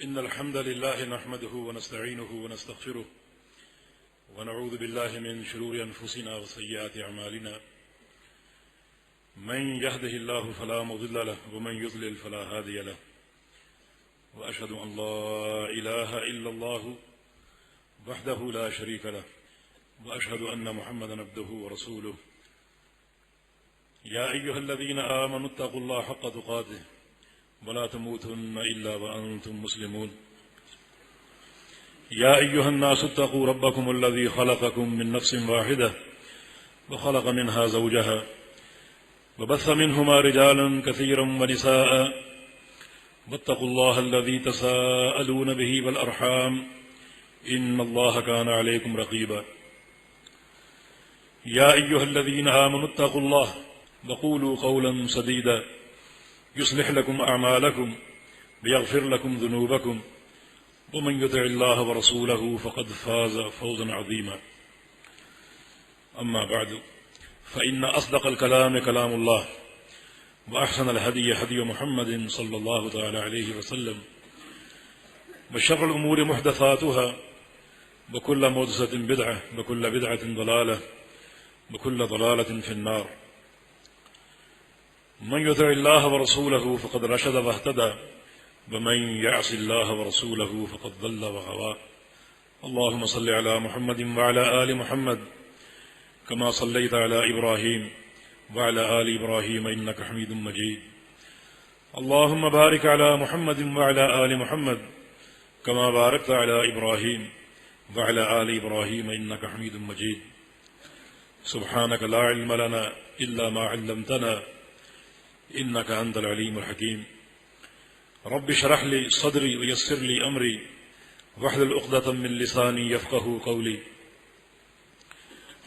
إن الحمد لله نحمده ونستعينه ونستغفره ونعوذ بالله من شرور أنفسنا وسيئات أعمالنا من يهده الله فلا مضل له ومن يضلل فلا هادي له وأشهد أن لا إله إلا الله وحده لا شريك له وأشهد أن محمدا عبده ورسوله يا أيها الذين آمنوا اتقوا الله حق تقاته ولا تموتن إلا وأنتم مسلمون يا أيها الناس اتقوا ربكم الذي خلقكم من نفس واحدة وخلق منها زوجها وبث منهما رجالا كثيرا ونساء واتقوا الله الذي تساءلون به والأرحام إن الله كان عليكم رقيبا يا أيها الذين آمنوا اتقوا الله وقولوا قولا سديدا يصلح لكم أعمالكم ويغفر لكم ذنوبكم ومن يطع الله ورسوله فقد فاز فوزا عظيما أما بعد فإن أصدق الكلام كلام الله وأحسن الهدي هدي محمد صلى الله تعالى عليه وسلم وشر الأمور محدثاتها وكل محدثة بدعة وكل بدعة ضلالة وكل ضلالة في النار من يطع الله ورسوله فقد رشد واهتدى ومن يعص الله ورسوله فقد ضل وغوى اللهم صل على محمد وعلى آل محمد كما صليت على إبراهيم وعلى آل إبراهيم إنك حميد مجيد اللهم بارك على محمد وعلى آل محمد كما باركت على إبراهيم وعلى آل إبراهيم إنك حميد مجيد سبحانك لا علم لنا إلا ما علمتنا إنك أنت العليم الحكيم رب اشرح لي صدري ويسر لي أمري واحلل عقدة من لساني يفقهوا قولي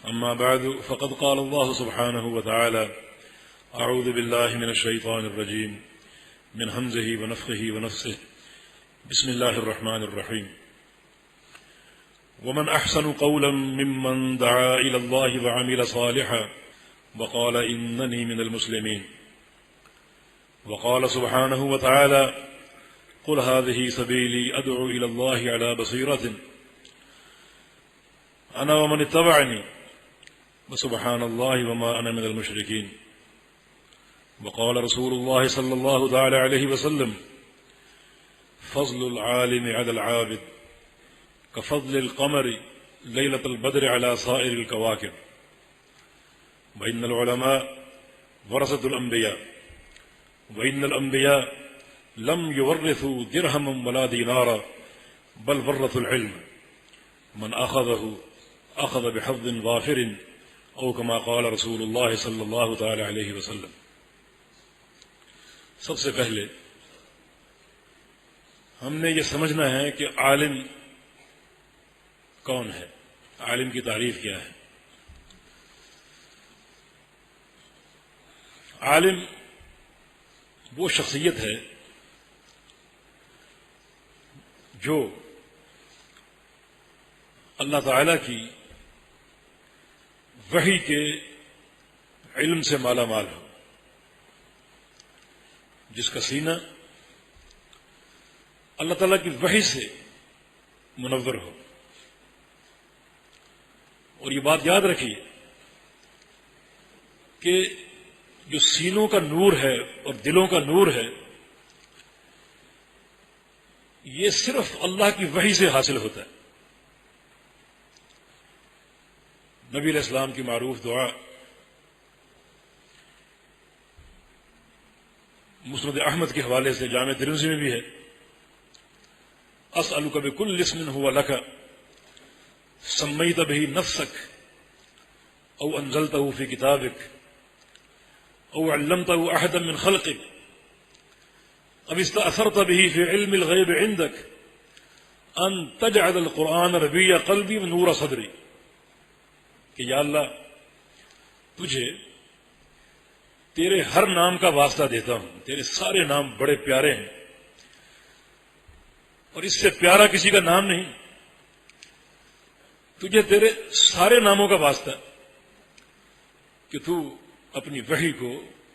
أما بعد فقد قال الله سبحانه وتعالى أعوذ بالله من الشيطان الرجيم من همزه ونفخه ونفسه بسم الله الرحمن الرحيم ومن أحسن قولا ممن دعا إلى الله وعمل صالحا وقال إنني من المسلمين وقال سبحانه وتعالى قل هذه سبيلي أدعو إلى الله على بصيرة أنا ومن اتبعني وسبحان الله وما أنا من المشركين وقال رسول الله صلى الله تعالى عليه وسلم فضل العالم على العابد كفضل القمر ليلة البدر على سائر الكواكب وإن العلماء ورثة الأنبياء وإن الأنبياء لم يورثوا درهما ولا دينارا بل ورثوا العلم من أخذه أخذ بحظ ظافر أو كما قال رسول الله صلی اللہ تعالی علیہ وسلم. سب سے پہلے ہم نے یہ سمجھنا ہے کہ عالم کون ہے، عالم کی تعریف کیا ہے. عالم وہ شخصیت ہے جو اللہ تعالی کی وحی کے علم سے مالا مال ہو، جس کا سینہ اللہ تعالیٰ کی وحی سے منور ہو. اور یہ بات یاد رکھیے کہ جو سینوں کا نور ہے اور دلوں کا نور ہے یہ صرف اللہ کی وحی سے حاصل ہوتا ہے. نبی علیہ السلام کی معروف دعا مسند احمد کے حوالے سے جامع ترمذی میں بھی ہے، اسألک بکل اسم هو لک سمیت بہ نفسک او انزلتہ فی کتابک او علمتہ احدا من خلقک اب استأثرت به فی علم الغیب عندک ان تجعل القرآن ربیع قلبی و نور صدری، کہ یا اللہ تجھے تیرے ہر نام کا واسطہ دیتا ہوں، تیرے سارے نام بڑے پیارے ہیں اور اس سے پیارا کسی کا نام نہیں. تجھے تیرے سارے ناموں کا واسطہ کہ تو اپنی وحی کو،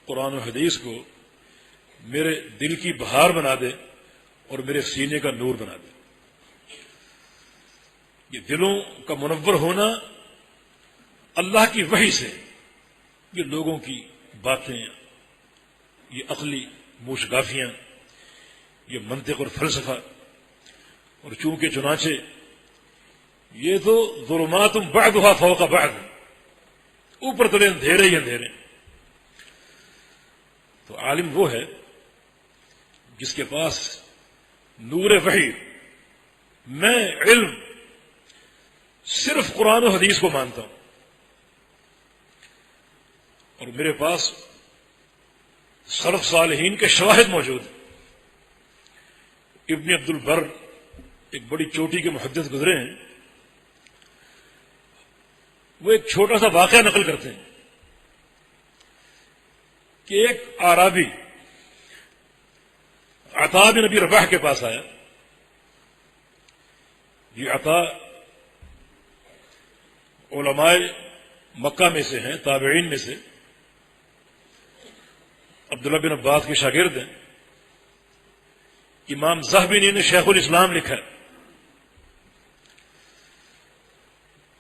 قرآن و حدیث کو میرے دل کی بہار بنا دے اور میرے سینے کا نور بنا دے۔ یہ دلوں کا منور ہونا اللہ کی وحی سے، یہ لوگوں کی باتیں، یہ عقلی موشگافیاں، یہ منطق اور فلسفہ، اور چنانچہ یہ تو ظلمات بعضها فوق بعض، اوپر تلے اندھیرے ہی اندھیرے۔ تو عالم وہ ہے جس کے پاس نور وحی، میں علم صرف قرآن و حدیث کو مانتا ہوں، اور میرے پاس سلف صالحین کے شواہد موجود ہیں۔ ابن عبد البر ایک بڑی چوٹی کے محدث گزرے ہیں، وہ ایک چھوٹا سا واقعہ نقل کرتے ہیں کہ ایک اعرابی عطا بن ابی رباح کے پاس آیا۔ یہ عطا علماء مکہ میں سے ہیں، تابعین میں سے، عبداللہ بن عباس کے شاگرد ہیں۔ امام ذہبی نے شیخ الاسلام لکھا ہے،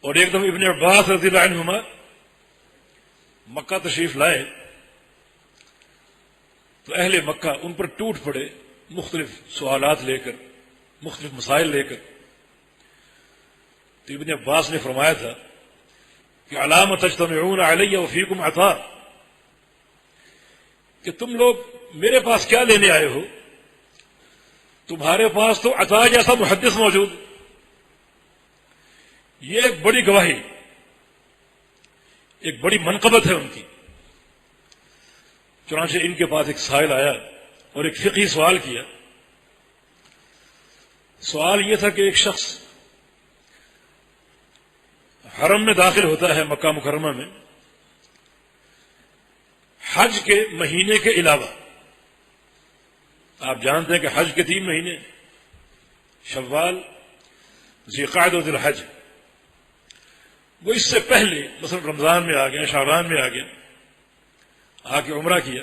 اور ایک دم ابن عباس رضی اللہ عنہما مکہ تشریف لائے تو اہل مکہ ان پر ٹوٹ پڑے، مختلف سوالات لے کر، مختلف مسائل لے کر۔ تو ابن عباس نے فرمایا تھا کہ علام تجتمعون علی وفیکم عطا، کہ تم لوگ میرے پاس کیا لینے آئے ہو؟ تمہارے پاس تو عطا جیسا محدث موجود ہے۔ یہ ایک بڑی گواہی، ایک بڑی منقبت ہے ان کی۔ چنانچہ ان کے پاس ایک سائل آیا اور ایک فقہی سوال کیا۔ سوال یہ تھا کہ ایک شخص حرم میں داخل ہوتا ہے مکہ مکرمہ میں حج کے مہینے کے علاوہ۔ آپ جانتے ہیں کہ حج کے 3 مہینے، شوال، ذی القعدہ اور ذی الحج۔ وہ اس سے پہلے مثلا رمضان میں آ گیا، شعبان میں آ گیا، آ کے عمرہ کیا،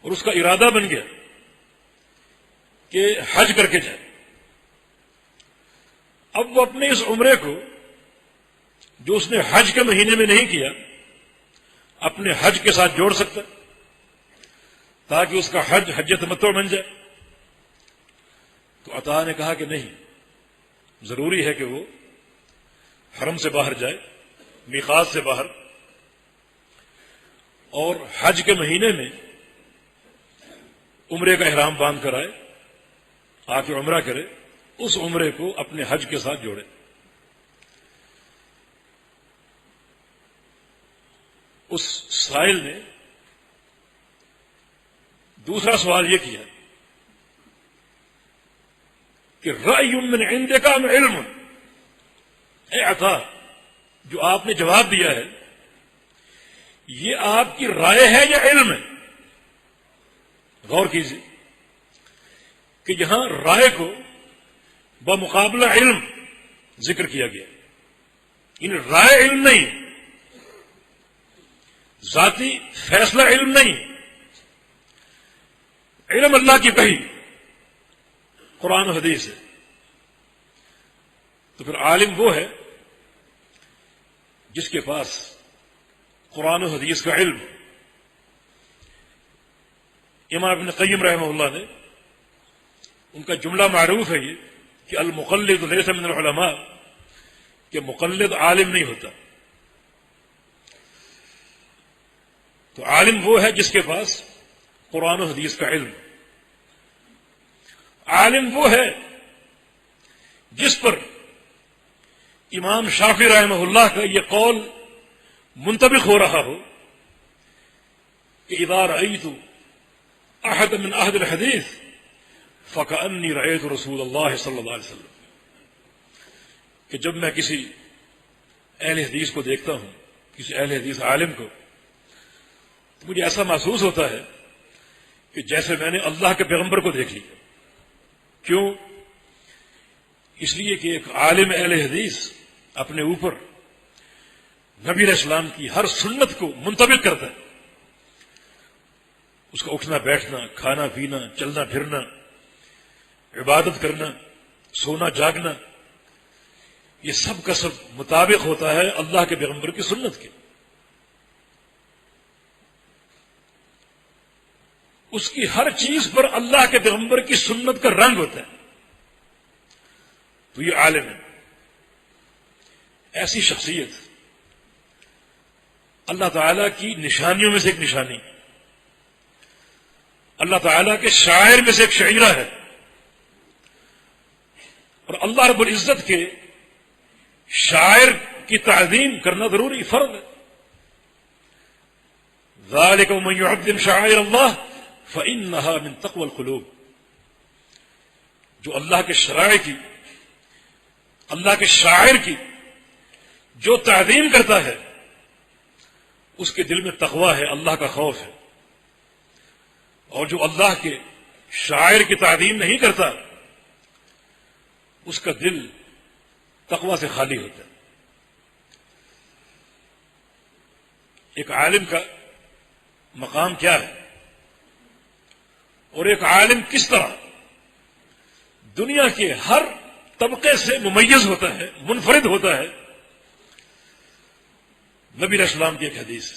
اور اس کا ارادہ بن گیا کہ حج کر کے جائے۔ اب وہ اپنے اس عمرے کو جو اس نے حج کے مہینے میں نہیں کیا اپنے حج کے ساتھ جوڑ سکتا تاکہ اس کا حج حج تمتع بن جائے۔ تو عطا نے کہا کہ نہیں، ضروری ہے کہ وہ حرم سے باہر جائے، میقات سے باہر، اور حج کے مہینے میں عمرے کا احرام باندھ کر آئے، آ کے عمرہ کرے، اس عمرے کو اپنے حج کے ساتھ جوڑے۔ اس سائل نے دوسرا سوال یہ کیا کہ رأی من عندک ام علم؟ اے عطا، جو آپ نے جواب دیا ہے یہ آپ کی رائے ہے یا علم ہے؟ غور کیجیے کہ یہاں رائے کو بمقابلہ علم ذکر کیا گیا، یعنی رائے علم نہیں، ذاتی فیصلہ علم نہیں، علم اللہ کی وحی، قرآن و حدیث ہے۔ تو پھر عالم وہ ہے جس کے پاس قرآن و حدیث کا علم۔ امام ابن قیم رحمہ اللہ نے، ان کا جملہ معروف ہے یہ کہ المقلد لیس من العلماء، کہ مقلد عالم نہیں ہوتا۔ تو عالم وہ ہے جس کے پاس قرآن و حدیث کا علم۔ عالم وہ ہے جس پر امام شافعی رحمہ اللہ کا یہ قول منطبق ہو رہا ہو کہ اذا رأیت احد من اہل الحدیث فکأنی رأیت رسول اللہ صلی اللہ علیہ وسلم، کہ جب میں کسی اہل حدیث کو دیکھتا ہوں، کسی اہل حدیث عالم کو، تو مجھے ایسا محسوس ہوتا ہے کہ جیسے میں نے اللہ کے پیغمبر کو دیکھ لیا۔ کیوں؟ اس لیے کہ ایک عالم اہل حدیث اپنے اوپر نبی علیہ السلام کی ہر سنت کو منطبق کرتا ہے۔ اس کا اٹھنا بیٹھنا، کھانا پینا، چلنا پھرنا، عبادت کرنا، سونا جاگنا، یہ سب کا سب مطابق ہوتا ہے اللہ کے پیغمبر کی سنت کے. اس کی ہر چیز پر اللہ کے پیغمبر کی سنت کا رنگ ہوتا ہے. تو یہ عالم ہے. ایسی شخصیت اللہ تعالیٰ کی نشانیوں میں سے ایک نشانی، اللہ تعالیٰ کے شاعر میں سے ایک شاعرہ ہے. اور اللہ رب العزت کے شاعر کی تعظیم کرنا ضروری فرض ہے. ذالک ومن یعظم شعائر اللہ فإنها من تقوى القلوب. جو اللہ کے شرائع کی، اللہ کے شاعر کی جو تعظیم کرتا ہے اس کے دل میں تقوی ہے، اللہ کا خوف ہے. اور جو اللہ کے شاعر کی تعظیم نہیں کرتا اس کا دل تقوی سے خالی ہوتا ہے. ایک عالم کا مقام کیا ہے اور ایک عالم کس طرح دنیا کے ہر طبقے سے ممیز ہوتا ہے، منفرد ہوتا ہے. نبی علیہ السلام کی ایک حدیث،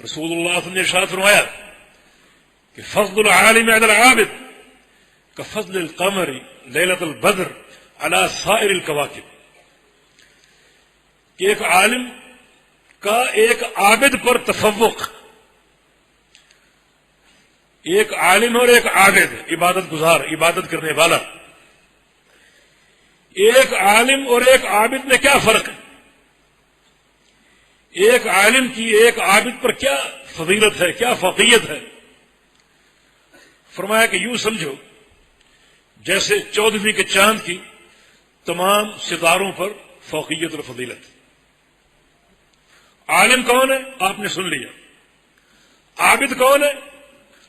رسول اللہ صلی اللہ علیہ وسلم نے ارشاد فرمایا کہ فضل العالم علی العابد کفضل القمر لیلۃ البدر علی سائر الکواکب. کہ ایک عالم کا ایک عابد پر تفوق، ایک عالم اور ایک عابد، عبادت گزار، عبادت کرنے والا، ایک عالم اور ایک عابد میں کیا فرق ہے؟ ایک عالم کی ایک عابد پر کیا فضیلت ہے، کیا فوقیت ہے؟ فرمایا کہ یوں سمجھو جیسے 14ویں کے چاند کی تمام ستاروں پر فوقیت اور فضیلت. عالم کون ہے؟ آپ نے سن لیا. عابد کون ہے؟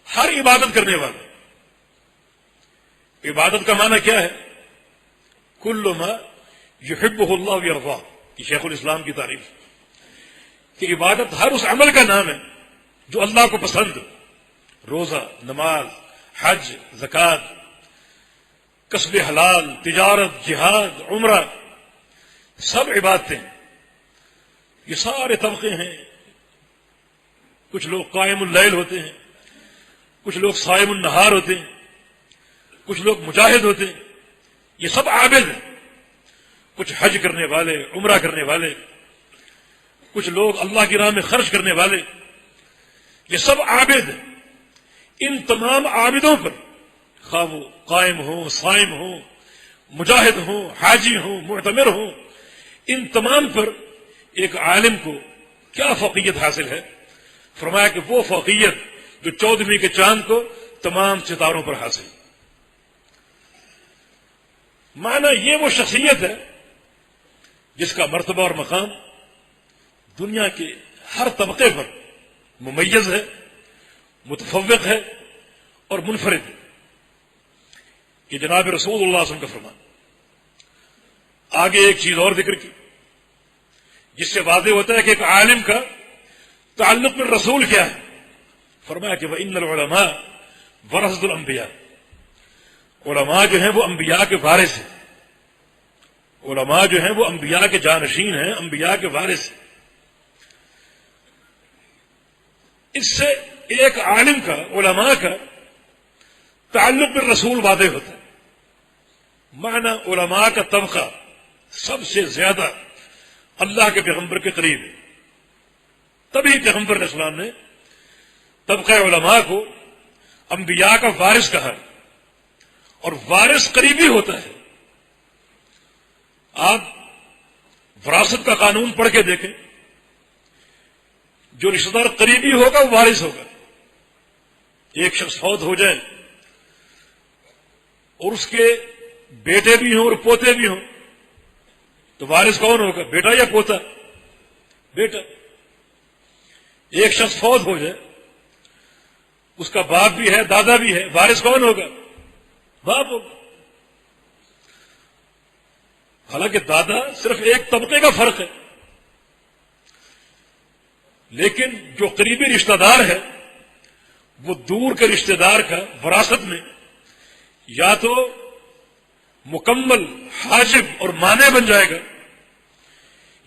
ہر عبادت کرنے والا. عبادت کا معنی کیا ہے؟ کل ما یحبہ اللہ ویرضاہ. یہ شیخ الاسلام کی تعریف کہ عبادت ہر اس عمل کا نام ہے جو اللہ کو پسند. روزہ، نماز، حج، زکوٰۃ، کسب حلال، تجارت، جہاد، عمرہ، سب عبادتیں. یہ سارے طبقے ہیں. کچھ لوگ قائم اللیل ہوتے ہیں، کچھ لوگ صائم النہار ہوتے ہیں، کچھ لوگ مجاہد ہوتے ہیں. یہ سب عابد ہیں. کچھ حج کرنے والے، عمرہ کرنے والے، کچھ لوگ اللہ کی راہ میں خرچ کرنے والے، یہ سب عابد ہیں. ان تمام عابدوں پر خواہ وہ قائم ہوں، صائم ہوں، مجاہد ہوں، حاجی ہوں، معتمر ہوں، ان تمام پر ایک عالم کو کیا فوقیت حاصل ہے؟ فرمایا کہ وہ فوقیت جو 14ویں کے چاند کو تمام ستاروں پر حاصل. معنی یہ وہ شخصیت ہے جس کا مرتبہ اور مقام دنیا کے ہر طبقے پر ممیز ہے، متفوق ہے اور منفرد ہے. یہ جناب رسول اللہ صلی اللہ علیہ وسلم کا فرمان. آگے ایک چیز اور ذکر کی جس سے واضح ہوتا ہے کہ ایک عالم کا تعلق میں رسول کیا ہے. فرمایا کہ وَإِنَّ الْعُلَمَاءَ وَرَثَةُ الْأَنْبِيَاءِ. علماء جو ہیں وہ انبیاء کے وارث ہیں. علماء جو ہیں وہ انبیاء کے جانشین ہیں، انبیاء کے وارث ہیں. اس سے ایک عالم کا، علماء کا تعلق میں رسول واضح ہوتا ہے. معنی علماء کا طبقہ سب سے زیادہ اللہ کے پیغمبر کے قریب ہے. تبھی پیغمبر علیہ السلام نے طبقہ علماء کو انبیاء کا وارث کہا ہے. اور وارث قریبی ہوتا ہے. آپ وراثت کا قانون پڑھ کے دیکھیں، جو رشتہ دار قریبی ہوگا وہ وارث ہوگا. ایک شخص فوت ہو جائے اور اس کے بیٹے بھی ہوں اور پوتے بھی ہوں تو وارث کون ہوگا؟ بیٹا یا پوتا؟ بیٹا. ایک شخص فوت ہو جائے، اس کا باپ بھی ہے، دادا بھی ہے، وارث کون ہوگا؟ باپ ہوگا. حالانکہ دادا صرف ایک طبقے کا فرق ہے، لیکن جو قریبی رشتہ دار ہے وہ دور کے رشتہ دار کا وراثت میں یا تو مکمل حاجب اور مانع بن جائے گا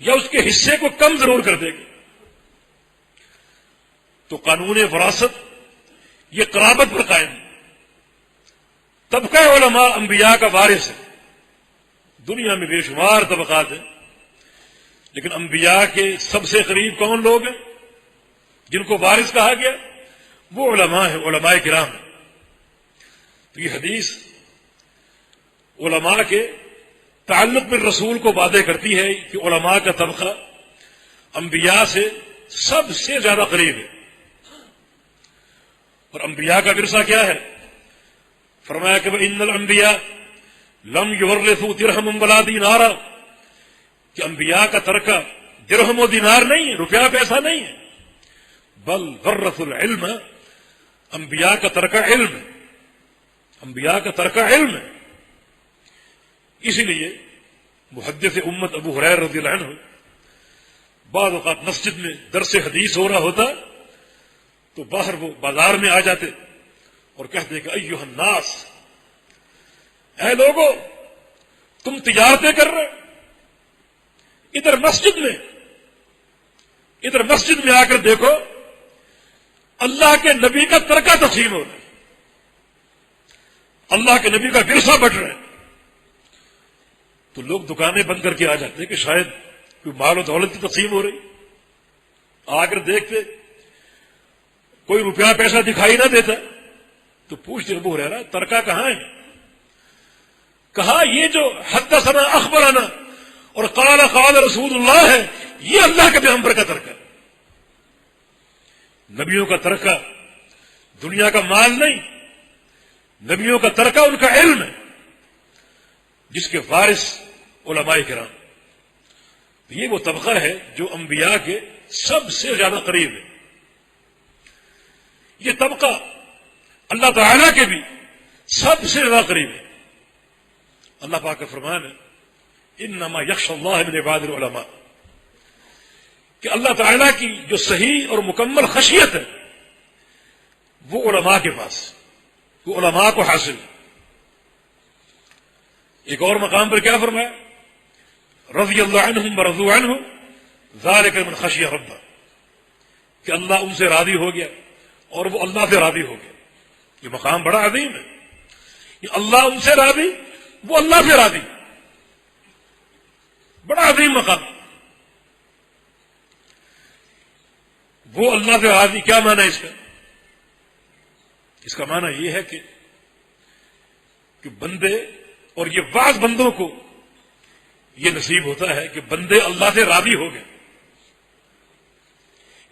یا اس کے حصے کو کم ضرور کر دے گا. تو قانون وراثت یہ قرابت پر قائم ہے. طبقہ علماء انبیاء کا وارث ہے. دنیا میں بے شمار طبقات ہیں، لیکن انبیاء کے سب سے قریب کون لوگ ہیں جن کو وارث کہا گیا؟ وہ علماء ہیں، علماء کرام ہیں. تو یہ حدیث علماء کے تعلق میں رسول کو وعدے کرتی ہے کہ علماء کا طبقہ انبیاء سے سب سے زیادہ قریب ہے. اور انبیاء کا ورثہ کیا ہے؟ فرمایا کہ ان الانبیاء لم یورثوا درہما ولا دینارا، کہ انبیاء کا ترکہ درہم و دینار نہیں ہے، روپیہ پیسہ نہیں ہے، بل ورثوا العلم، انبیاء کا ترکہ علم ہے. انبیاء کا ترکہ علم ہے. اسی لیے محدث امت ابو ہریرہ رضی اللہ عنہ بعض اوقات مسجد میں درس حدیث ہو رہا ہوتا تو باہر وہ بازار میں آ جاتے اور کہتے کہ ایھا الناس، اے لوگو تم تجارتیں کر رہے، ادھر مسجد میں آ کر دیکھو اللہ کے نبی کا ترکہ تقسیم ہو رہا ہے، اللہ کے نبی کا ورثہ بٹ رہا ہے. تو لوگ دکانیں بند کر کے آ جاتے کہ شاید کوئی مال و دولت کی تقسیم ہو رہی. آ کر دیکھتے کوئی روپیہ پیسہ دکھائی نہ دیتا تو پوچھتے ابو ہریرہ ترکہ کہاں ہے؟ کہا یہ جو حدثنا اخبرنا اور قال رسول اللہ ہے، یہ اللہ کے پیغمبر کا ترکہ. نبیوں کا ترکہ دنیا کا مال نہیں، نبیوں کا ترکہ ان کا علم ہے جس کے وارث علماء کرام. یہ وہ طبقہ ہے جو انبیاء کے سب سے زیادہ قریب ہے. یہ طبقہ اللہ تعالیٰ کے بھی سب سے زیادہ قریب ہے. اللہ پاک کا فرمان ہے انما یخشی اللہ من عباد العلماء، کہ اللہ تعالیٰ کی جو صحیح اور مکمل خشیت ہے وہ علماء کے پاس، وہ علماء کو حاصل ہے. ایک اور مقام پر کیا فرمایا؟ رضی اللہ عنہم ورضوا عنہ ذالک من خشی ربہ، کہ اللہ ان سے راضی ہو گیا اور وہ اللہ سے راضی ہو گیا. یہ مقام بڑا عظیم ہے. یہ اللہ ان سے راضی، وہ اللہ سے راضی، بڑا عظیم مقام. وہ اللہ سے راضی، کیا معنی ہے اس کا؟ اس کا معنی یہ ہے کہ بندے، اور یہ بعض بندوں کو یہ نصیب ہوتا ہے کہ بندے اللہ سے راضی ہو گئے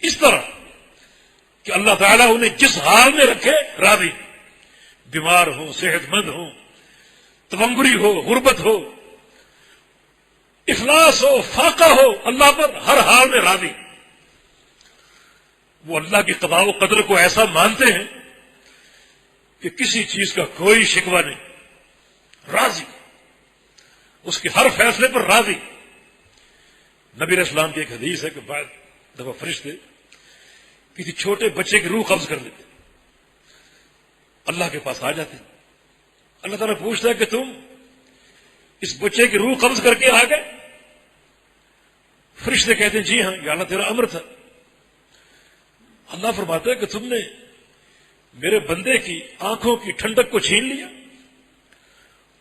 اس طرح کہ اللہ تعالیٰ انہیں جس حال میں رکھے راضی، بیمار ہو، صحت مند ہو، تونگری ہو، غربت ہو، افلاس ہو، فاقہ ہو، اللہ پر ہر حال میں راضی. وہ اللہ کی قضاء و قدر کو ایسا مانتے ہیں کہ کسی چیز کا کوئی شکوہ نہیں، راضی، اس کے ہر فیصلے پر راضی. نبی علیہ السلام کی ایک حدیث ہے کہ بعض دفعہ فرشتے کسی چھوٹے بچے کی روح قبض کر لیتے، اللہ کے پاس آ جاتے. اللہ تعالیٰ پوچھتا ہے کہ تم اس بچے کی روح قبض کر کے آ گئے؟ فرشتے کہتے ہیں جی ہاں، یا اللہ تیرا امر تھا. اللہ فرماتا ہے کہ تم نے میرے بندے کی آنکھوں کی ٹھنڈک کو چھین لیا،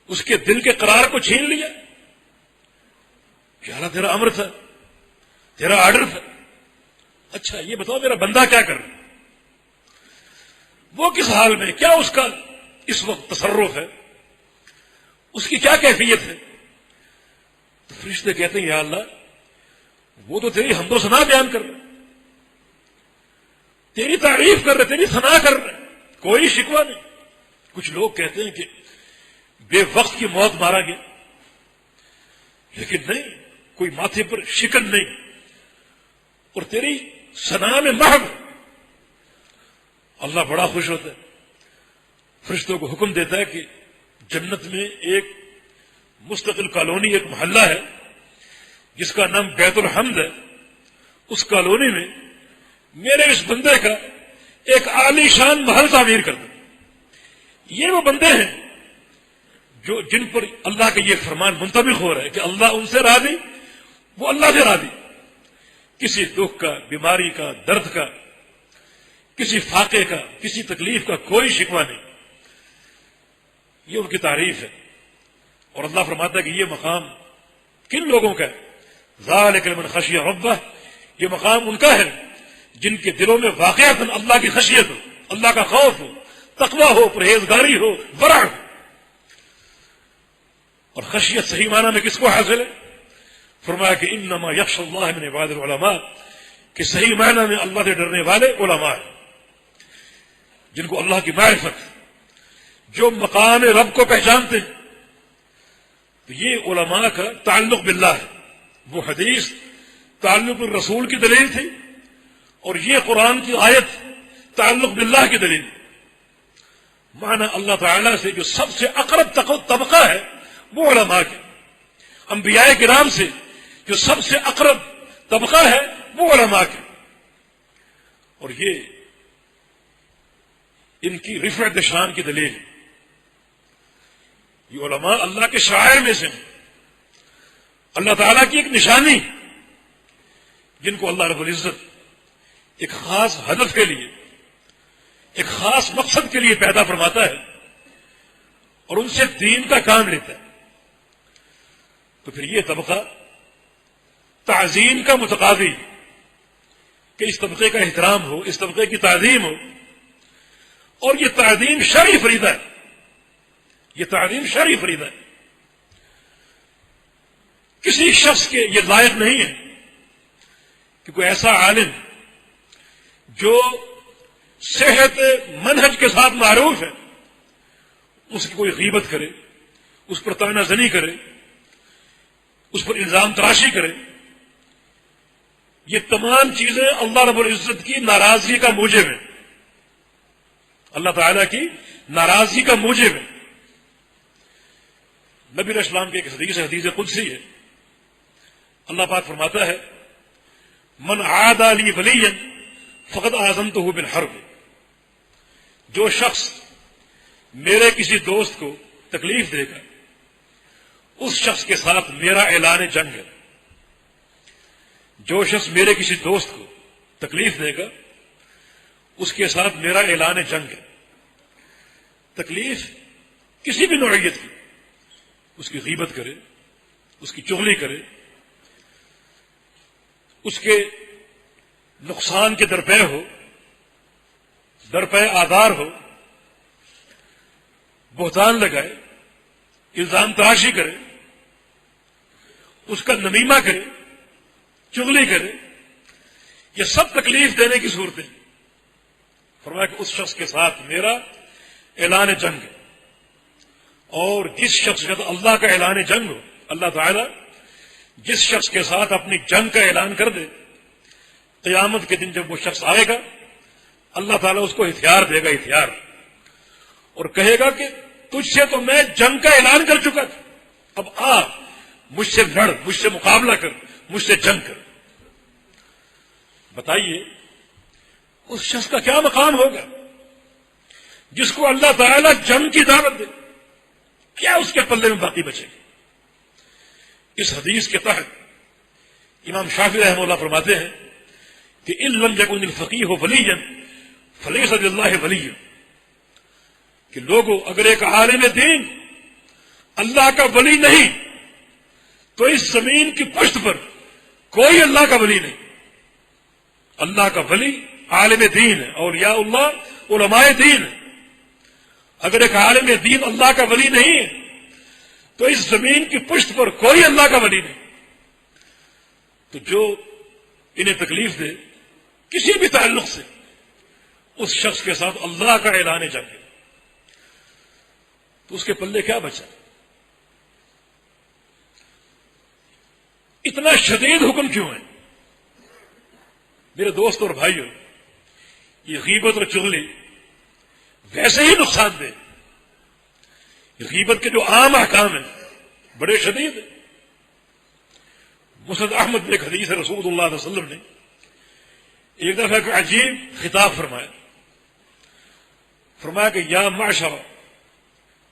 اس کے دل کے قرار کو چھین لیا. یا اللہ تیرا امر تھا، تیرا آرڈر تھا. اچھا یہ بتاؤ میرا بندہ کیا کر رہا ہے، وہ کس حال میں، کیا اس کا اس وقت تصرف ہے، اس کی کیا کیفیت ہے؟ تو فرشتے کہتے ہیں یا اللہ وہ تو تیری حمد و ثنا بیان کر رہے، تیری تعریف کر رہے، تیری ثنا کر رہے، کوئی شکوہ نہیں. کچھ لوگ کہتے ہیں کہ بے وقت کی موت مارا گیا، لیکن نہیں، کوئی ماتھے پر شکن نہیں، اور تیری ثنا میں محو. اللہ بڑا خوش ہوتا ہے، فرشتوں کو حکم دیتا ہے کہ جنت میں ایک مستقل کالونی، ایک محلہ ہے جس کا نام بیت الحمد ہے. اس کالونی میں میرے اس بندے کا ایک عالی شان محل تعمیر کر دو. یہ وہ بندے ہیں جن پر اللہ کا یہ فرمان منطبق ہو رہا ہے کہ اللہ ان سے راضی، وہ اللہ سے راضی، کسی دکھ کا، بیماری کا، درد کا، کسی فاقے کا، کسی تکلیف کا کوئی شکوہ نہیں، یہ ان کی تعریف ہے۔ اور اللہ فرماتا ہے کہ یہ مقام کن لوگوں کا ہے؟ ذالک لمن خشی ربہ، یہ مقام ان کا ہے جن کے دلوں میں واقعتاً اللہ کی خشیت ہو، اللہ کا خوف ہو، تقویٰ ہو، پرہیزگاری ہو، ورع ہو۔ اور خشیت صحیح معنی میں کس کو حاصل ہے؟ فرمایا کہ انما یخشی اللہ من عباد العلماء، کہ صحیح معنی میں اللہ سے ڈرنے والے علماء ہیں، جن کو اللہ کی معرفت، جو مقام رب کو پہچانتے ہیں۔ تو یہ علماء کا تعلق باللہ ہے۔ وہ حدیث تعلق بالرسول کی دلیل تھی، اور یہ قرآن کی آیت تعلق باللہ کی دلیل۔ معنی اللہ تعالیٰ سے جو سب سے اقرب طبقہ ہے وہ علماء کے، انبیاء کرام سے جو سب سے اقرب طبقہ ہے وہ علماء کے، اور یہ ان کی رفعت شان کی دلیل ہے۔ یہ علماء اللہ کے شاعر میں سے ہیں، اللہ تعالیٰ کی ایک نشانی، جن کو اللہ رب العزت ایک خاص ہدف کے لیے، ایک خاص مقصد کے لیے پیدا فرماتا ہے، اور ان سے دین کا کام لیتا ہے۔ تو پھر یہ طبقہ تعظیم کا متقاضی، کہ اس طبقے کا احترام ہو، اس طبقے کی تعظیم ہو، اور یہ تعظیم شرعی فریضہ ہے، یہ تعظیم شرعی فریضہ ہے۔ کسی شخص کے یہ لائق نہیں ہے کہ کوئی ایسا عالم جو صحت منہج کے ساتھ معروف ہے، اس کی کوئی غیبت کرے، اس پر طعنہ زنی کرے، اس پر الزام تراشی کرے۔ یہ تمام چیزیں اللہ رب العزت کی ناراضگی کا موجب ہے، اللہ تعالیٰ کی ناراضگی کا موجب ہے۔ نبی علیہ السلام کی ایک حدیث قدسی ہے، اللہ پاک فرماتا ہے من عادى لي وليا فقد آذنته بالحرب، جو شخص میرے کسی دوست کو تکلیف دے گا اس شخص کے ساتھ میرا اعلان جنگ ہے۔ جو شخص میرے کسی دوست کو تکلیف دے گا اس کے ساتھ میرا اعلان جنگ ہے۔ تکلیف کسی بھی نوعیت کی، اس کی غیبت کرے، اس کی چغلی کرے، اس کے نقصان کے درپے ہو، درپے آدار ہو، بہتان لگائے، الزام تراشی کرے، اس کا نمیمہ کرے، چغلی کرے، یہ سب تکلیف دینے کی صورتیں۔ فرمایا کہ اس شخص کے ساتھ میرا اعلان جنگ ہے، اور جس شخص کا اللہ کا اعلان جنگ ہو، اللہ تعالیٰ جس شخص کے ساتھ اپنی جنگ کا اعلان کر دے، قیامت کے دن جب وہ شخص آئے گا اللہ تعالیٰ اس کو ہتھیار دے گا، ہتھیار، اور کہے گا کہ تجھ سے تو میں جنگ کا اعلان کر چکا تھا، اب آ مجھ سے لڑ، مجھ سے مقابلہ کر، مجھ سے جنگ کر۔ بتائیے اس شخص کا کیا مقام ہوگا جس کو اللہ تعالیٰ جنگ کی دعوت دے، کیا اس کے پلے میں باقی بچے گی؟ اس حدیث کے تحت امام شافعی رحمہ اللہ فرماتے ہیں کہ ان لم یکن الفقیہ ولیا فلیس للہ ولی، کہ لوگوں اگر ایک عالم دین اللہ کا ولی نہیں تو اس زمین کی پشت پر کوئی اللہ کا ولی نہیں۔ اللہ کا ولی عالم دین ہے، اولیاء اللہ علماء دین ہے۔ اگر ایک عالم دین اللہ کا ولی نہیں ہے تو اس زمین کی پشت پر کوئی اللہ کا ولی نہیں۔ تو جو انہیں تکلیف دے کسی بھی تعلق سے، اس شخص کے ساتھ اللہ کا اعلان جنگ ہے، تو اس کے پلے کیا بچا؟ اتنا شدید حکم کیوں ہے؟ میرے دوست اور بھائیوں، یہ غیبت اور چغلی ویسے ہی نقصان دہ۔ غیبت کے جو عام احکام ہیں بڑے شدید ہیں۔ مسند احمد میں ایک حدیث ہے، رسول اللہ علیہ وسلم نے ایک دفعہ ایک عجیب خطاب فرمایا کہ یا معشر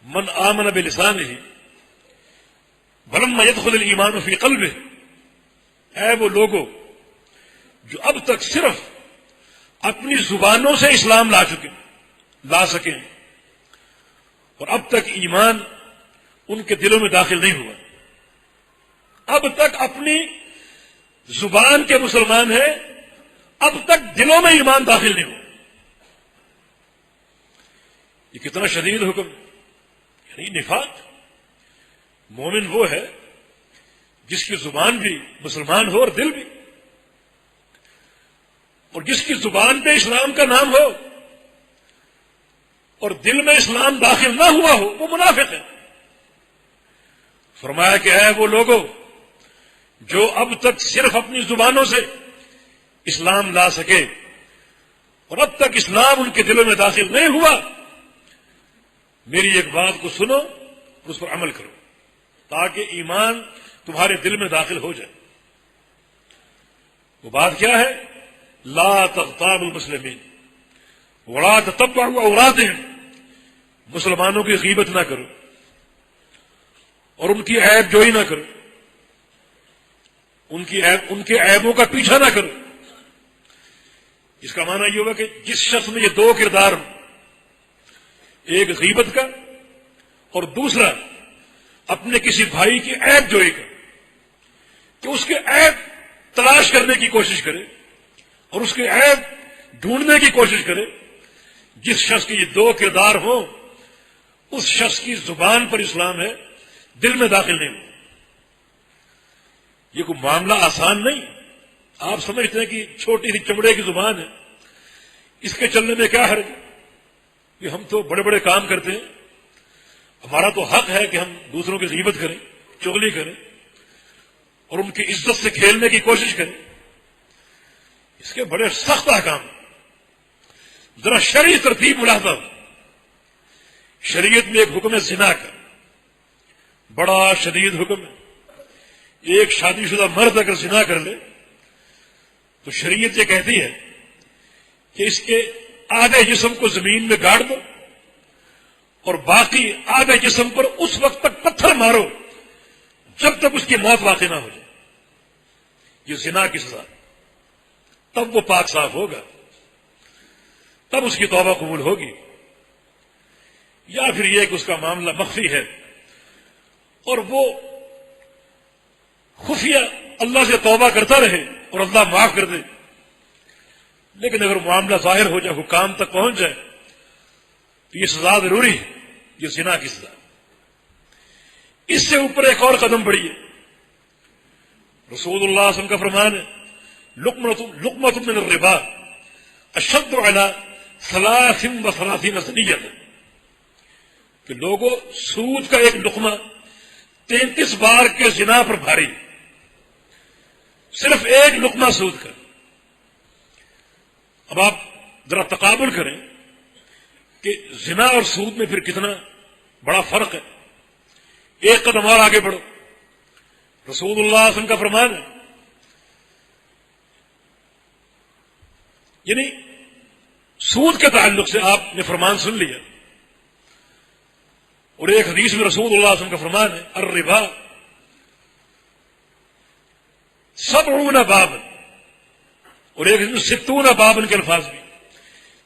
من آمن بلسانہ ولما يدخل الایمان فی قلبہ، اے وہ لوگوں جو اب تک صرف اپنی زبانوں سے اسلام لا سکیں اور اب تک ایمان ان کے دلوں میں داخل نہیں ہوا، اب تک اپنی زبان کے مسلمان ہیں، اب تک دلوں میں ایمان داخل نہیں ہوا۔ یہ کتنا شدید حکم ہے، یعنی نفاق۔ مومن وہ ہے جس کی زبان بھی مسلمان ہو اور دل بھی، اور جس کی زبان پہ اسلام کا نام ہو اور دل میں اسلام داخل نہ ہوا ہو، وہ منافق ہے۔ فرمایا کہ اے وہ لوگوں جو اب تک صرف اپنی زبانوں سے اسلام لا سکے اور اب تک اسلام ان کے دلوں میں داخل نہیں ہوا، میری ایک بات کو سنو اور اس پر عمل کرو تاکہ ایمان تمہارے دل میں داخل ہو جائے۔ وہ بات کیا ہے؟ لا تغتاب المسلمین ولا تتبعوا عوراتهم، مسلمانوں کی غیبت نہ کرو اور ان کی عیب جوئی نہ کرو، ان کے عیبوں کا پیچھا نہ کرو۔ اس کا معنی یہ ہوگا کہ جس شخص میں یہ دو کردار ہوں، ایک غیبت کا اور دوسرا اپنے کسی بھائی کی عیب جوئی کا، کہ اس کے عیب تلاش کرنے کی کوشش کرے اور اس کے عیب ڈھونڈنے کی کوشش کرے، جس شخص کے یہ دو کردار ہوں اس شخص کی زبان پر اسلام ہے، دل میں داخل نہیں ہو۔ یہ کوئی معاملہ آسان نہیں۔ آپ سمجھتے ہیں کہ چھوٹی سی چمڑے کی زبان ہے، اس کے چلنے میں کیا حرج ہے؟ کہ ہم تو بڑے بڑے کام کرتے ہیں، ہمارا تو حق ہے کہ ہم دوسروں کی غیبت کریں، چغلی کریں اور ان کی عزت سے کھیلنے کی کوشش کریں۔ اس کے بڑے سخت احکام۔ ذرا شرعی ترتیب ملاحظہ ہو۔ شریعت میں ایک حکم ہے زنا کا، بڑا شدید حکم ہے۔ ایک شادی شدہ مرد اگر زنا کر لے تو شریعت یہ کہتی ہے کہ اس کے آدھے جسم کو زمین میں گاڑ دو اور باقی آدھے جسم پر اس وقت تک پتھر مارو جب تک اس کی موت واقع نہ ہو جائے۔ یہ زنا کی سزا۔ تب وہ پاک صاف ہوگا، تب اس کی توبہ قبول ہوگی۔ یا پھر یہ کہ اس کا معاملہ مخفی ہے اور وہ خفیہ اللہ سے توبہ کرتا رہے اور اللہ معاف کر دے، لیکن اگر معاملہ ظاہر ہو جائے، حکام تک پہنچ جائے تو یہ سزا ضروری ہے، یہ زنا کی سزا۔ اس سے اوپر ایک اور قدم بڑھی ہے۔ رسول اللہ صلی اللہ علیہ وسلم کا فرمان ہے لقمۃ من الربا اشد علی 33 زنیۃ، کہ لوگوں سود کا ایک لقمہ 33 بار کے زنا پر بھاری، صرف ایک لقمہ سود کا۔ اب آپ ذرا تقابل کریں کہ زنا اور سود میں پھر کتنا بڑا فرق ہے۔ ایک قدم اور آگے بڑھو۔ رسول اللہ صلی اللہ علیہ وسلم کا فرمان ہے، یعنی سود کے تعلق سے آپ نے فرمان سن لیا، اور ایک حدیث میں رسول اللہ صلی اللہ علیہ وسلم کا فرمان ہے الربا 70 بابا، اور ایک حدیث میں 60 بابا کے الفاظ بھی،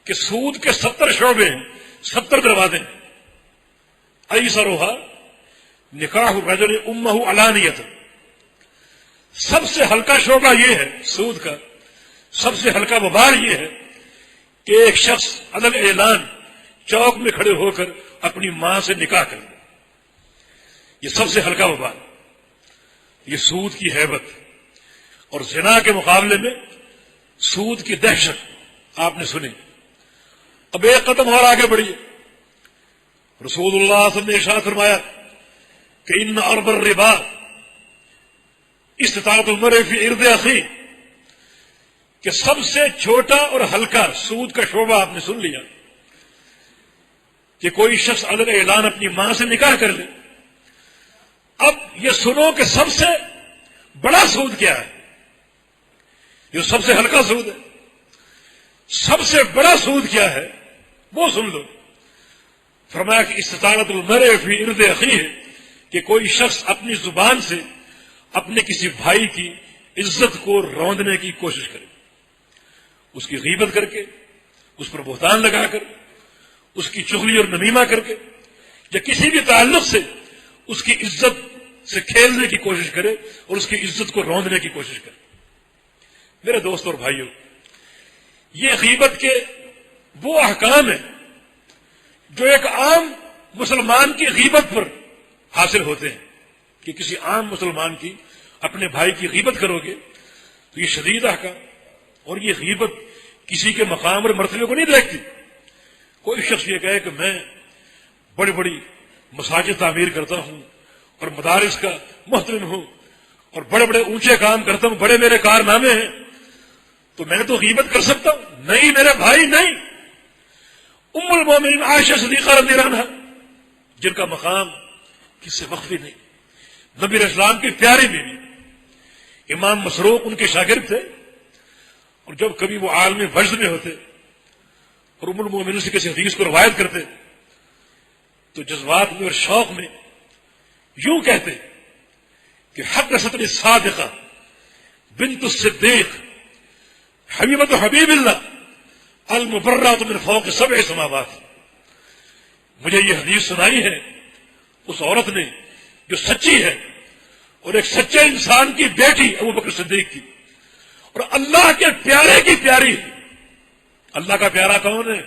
کہ سود کے 70 شعبے ہیں، 70 دروازے ہیں۔ ایسرھا نکاح الرجل امہ علانیۃ، سب سے ہلکا شعبہ یہ ہے سود کا، سب سے ہلکا وبال یہ ہے کہ ایک شخص علن اعلان چوک میں کھڑے ہو کر اپنی ماں سے نکاح کر لے، یہ سب سے ہلکا وبال، یہ سود کی ہیبت۔ اور زنا کے مقابلے میں سود کی دہشت آپ نے سنی۔ اب ایک قدم اور آگے بڑھیے۔ رسول اللہ صلی اللہ علیہ وسلم نے ارشاد فرمایا کہ ان ارب الربا استطاعت المرء فی عرض اخیہ، کہ سب سے چھوٹا اور ہلکا سود کا شعبہ آپ نے سن لیا کہ کوئی شخص علن اعلان اپنی ماں سے نکاح کر لے۔ اب یہ سنو کہ سب سے بڑا سود کیا ہے، جو سب سے ہلکا سود ہے، سب سے بڑا سود کیا ہے وہ سن لو۔ فرمایا کہ استطاعت المرء فی ارض اخیہ، کہ کوئی شخص اپنی زبان سے اپنے کسی بھائی کی عزت کو روندنے کی کوشش کرے، اس کی غیبت کر کے، اس پر بہتان لگا کر، اس کی چغلی اور نمیمہ کر کے، یا کسی بھی تعلق سے اس کی عزت سے کھیلنے کی کوشش کرے اور اس کی عزت کو روندنے کی کوشش کرے۔ میرے دوست اور بھائیوں، یہ غیبت کے وہ احکام ہیں جو ایک عام مسلمان کی غیبت پر حاصل ہوتے ہیں، کہ کسی عام مسلمان کی اپنے بھائی کی غیبت کرو گے تو یہ شدید احکام، اور یہ غیبت کسی کے مقام اور مرتبے کو نہیں دیکھتی۔ کوئی شخص یہ کہے کہ میں بڑی بڑی مساجد تعمیر کرتا ہوں اور مدارس کا محترم ہوں اور بڑے بڑے اونچے کام کرتا ہوں، بڑے میرے کارنامے ہیں، تو میں تو غیبت کر سکتا ہوں؟ نہیں میرے بھائی، نہیں۔ ام المومنین عائشہ صدیقہ رضی اللہ عنہا، جن کا مقام کس سے مخفی نہیں، نبی اسلام کی پیاری بیوی، امام مسروق ان کے شاگرد تھے، اور جب کبھی وہ عالم وجد میں ہوتے اور ام المومنین سے کسی حدیث کو روایت کرتے تو جذبات میں اور شوق میں یوں کہتے کہ حدثتنی الصادقہ بنت الصدیق حبیبۃ حبیب اللہ المبرأۃ من فوق سبع سماوات، مجھے یہ حدیث سنائی ہے اس عورت نے جو سچی ہے اور ایک سچے انسان کی بیٹی ابوبکر صدیق کی، اور اللہ کے پیارے کی پیاری ہے۔ اللہ کا پیارا کون ہے؟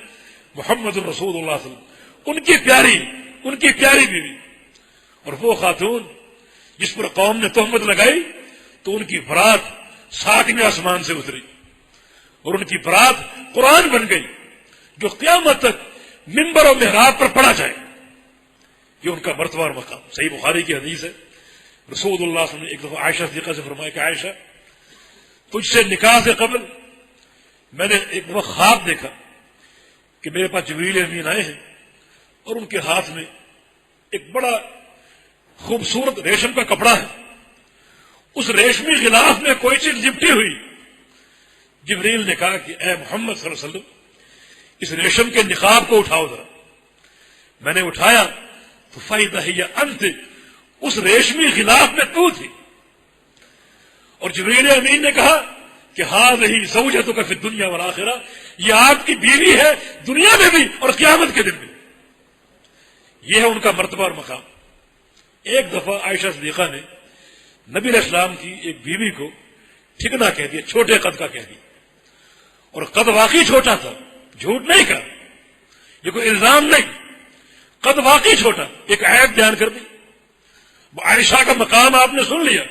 محمد الرسول اللہ صلی اللہ علیہ وسلم، ان کی پیاری بیوی، اور وہ خاتون جس پر قوم نے تہمت لگائی تو ان کی برات 7ویں آسمان سے اتری اور ان کی برات قرآن بن گئی جو قیامت تک منبر و محراب پر پڑھا جائے۔ یہ ان کا مرتبہ اور مقام۔ صحیح بخاری کی حدیث ہے، رسول اللہ صلی اللہ علیہ وسلم نے ایک دفعہ عائشہ صدیقہ سے فرمایا کہ عائشہ، تجھ سے نکاح سے قبل میں نے ایک دفعہ خواب دیکھا کہ میرے پاس جبریل امین آئے ہیں اور ان کے ہاتھ میں ایک بڑا خوبصورت ریشم کا کپڑا ہے، اس ریشمی غلاف میں کوئی چیز لپٹی ہوئی۔ جبریل نے کہا کہ اے محمد صلی اللہ علیہ وسلم، اس ریشم کے نقاب کو اٹھاؤ ذرا۔ میں نے اٹھایا تو فَإِذَا هِيَ أَنْتِ، اس ریشمی غلاف میں تو تھی، اور جبریل امین نے کہا کہ هَذِهِ زَوْجَتُكَ فِي الدُّنْيَا وَالْآخِرَةِ، یہ آپ کی بیوی ہے دنیا میں بھی اور قیامت کے دن بھی۔ یہ ہے ان کا مرتبہ اور مقام۔ ایک دفعہ عائشہ صدیقہ نے نبی علیہ السلام کی ایک بیوی کو ٹھکنا کہہ دیا، چھوٹے قد کا کہہ دیا، اور قد واقعی چھوٹا تھا، جھوٹ نہیں کہا، یہ کوئی الزام نہیں، قد واقعی چھوٹا، ایک عیب بیان کر دی۔ عائشہ کا مقام آپ نے سن لیا۔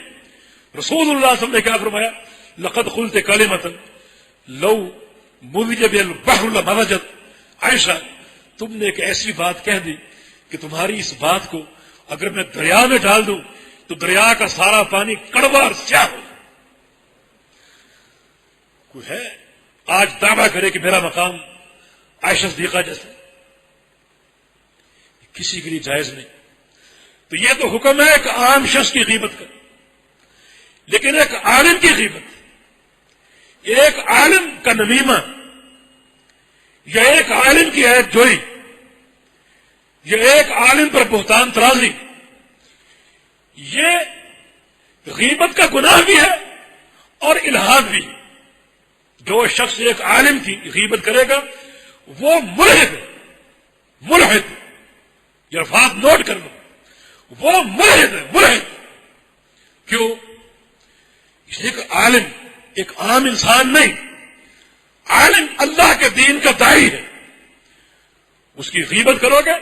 رسول اللہ صلی اللہ علیہ وسلم نے کیا فرمایا؟ لقد قلت کلمۃ لو مزج بها البحر لمزجت، عائشہ تم نے ایک ایسی بات کہہ دی کہ تمہاری اس بات کو اگر میں دریا میں ڈال دوں تو دریا کا سارا پانی کڑوا اور سیاہ ہو۔ کوئی ہے آج دعویٰ کرے کہ میرا مقام عائشہ صدیقہ جیسا؟ کسی کے لیے جائز نہیں۔ تو یہ تو حکم ہے ایک عام شخص کی غیبت کا، لیکن ایک عالم کی غیبت، ایک عالم کا نمیمہ یا ایک عالم کی عیب جوئی یا ایک عالم پر بہتان ترازی، یہ غیبت کا گناہ بھی ہے اور الحاد بھی ہے۔ جو شخص ایک عالم کی غیبت کرے گا وہ ملحد ہے، ملحد، یہ الفاظ نوٹ کر لو، وہ ملحد ہے، ملحد۔ کیوں؟ اس لیے کہ عالم ایک عام انسان نہیں، عالم اللہ کے دین کا داعی ہے۔ اس کی غیبت کرو گے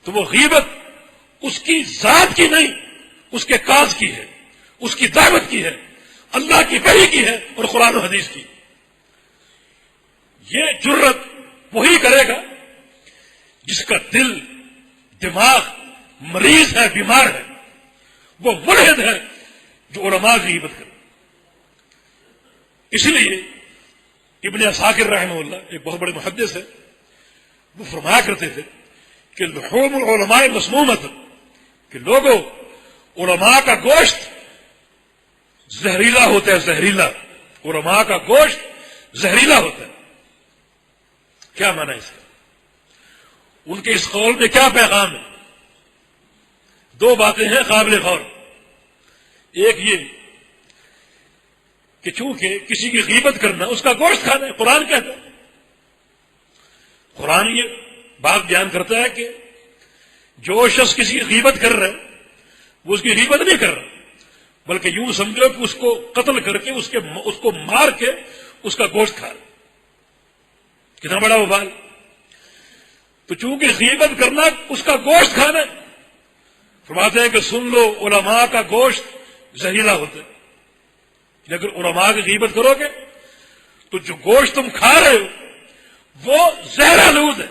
تو وہ غیبت اس کی ذات کی نہیں، اس کے کاز کی ہے، اس کی دعوت کی ہے، اللہ کی وحی کی ہے اور قرآن و حدیث کی۔ یہ جرت وہی کرے گا جس کا دل دماغ مریض ہے، بیمار ہے، وہ ملحد ہے جو علماء کی غیبت کرے۔ اس لیے ابن عساکر رحمہ اللہ ایک بہت بڑے محدث ہے، وہ فرمایا کرتے تھے کہ لحوم العلماء مسمومۃ، کہ لوگوں علماء کا گوشت زہریلا ہوتا ہے، زہریلا، علماء کا گوشت زہریلا ہوتا ہے۔ کیا معنی ہے اس کا؟ ان کے اس قول میں کیا پیغام ہے؟ دو باتیں ہیں قابل غور. ایک یہ کہ چونکہ کسی کی غیبت کرنا اس کا گوشت کھانا ہے، قرآن کہتا ہے. قرآن یہ بات بیان کرتا ہے کہ جو شخص کسی کی غیبت کر رہا ہے وہ اس کی غیبت نہیں کر رہا، بلکہ یوں سمجھو کہ اس کو قتل کر کے اس کو مار کے اس کا گوشت کھا رہا. کتنا بڑا وبال. تو چونکہ غیبت کرنا اس کا گوشت کھانا ہے، فرماتے ہیں کہ سن لو علماء کا گوشت زہریلا ہوتا ہے. اگر علماء کی غیبت کرو گے تو جو گوشت تم کھا رہے ہو وہ زہر آلود ہے،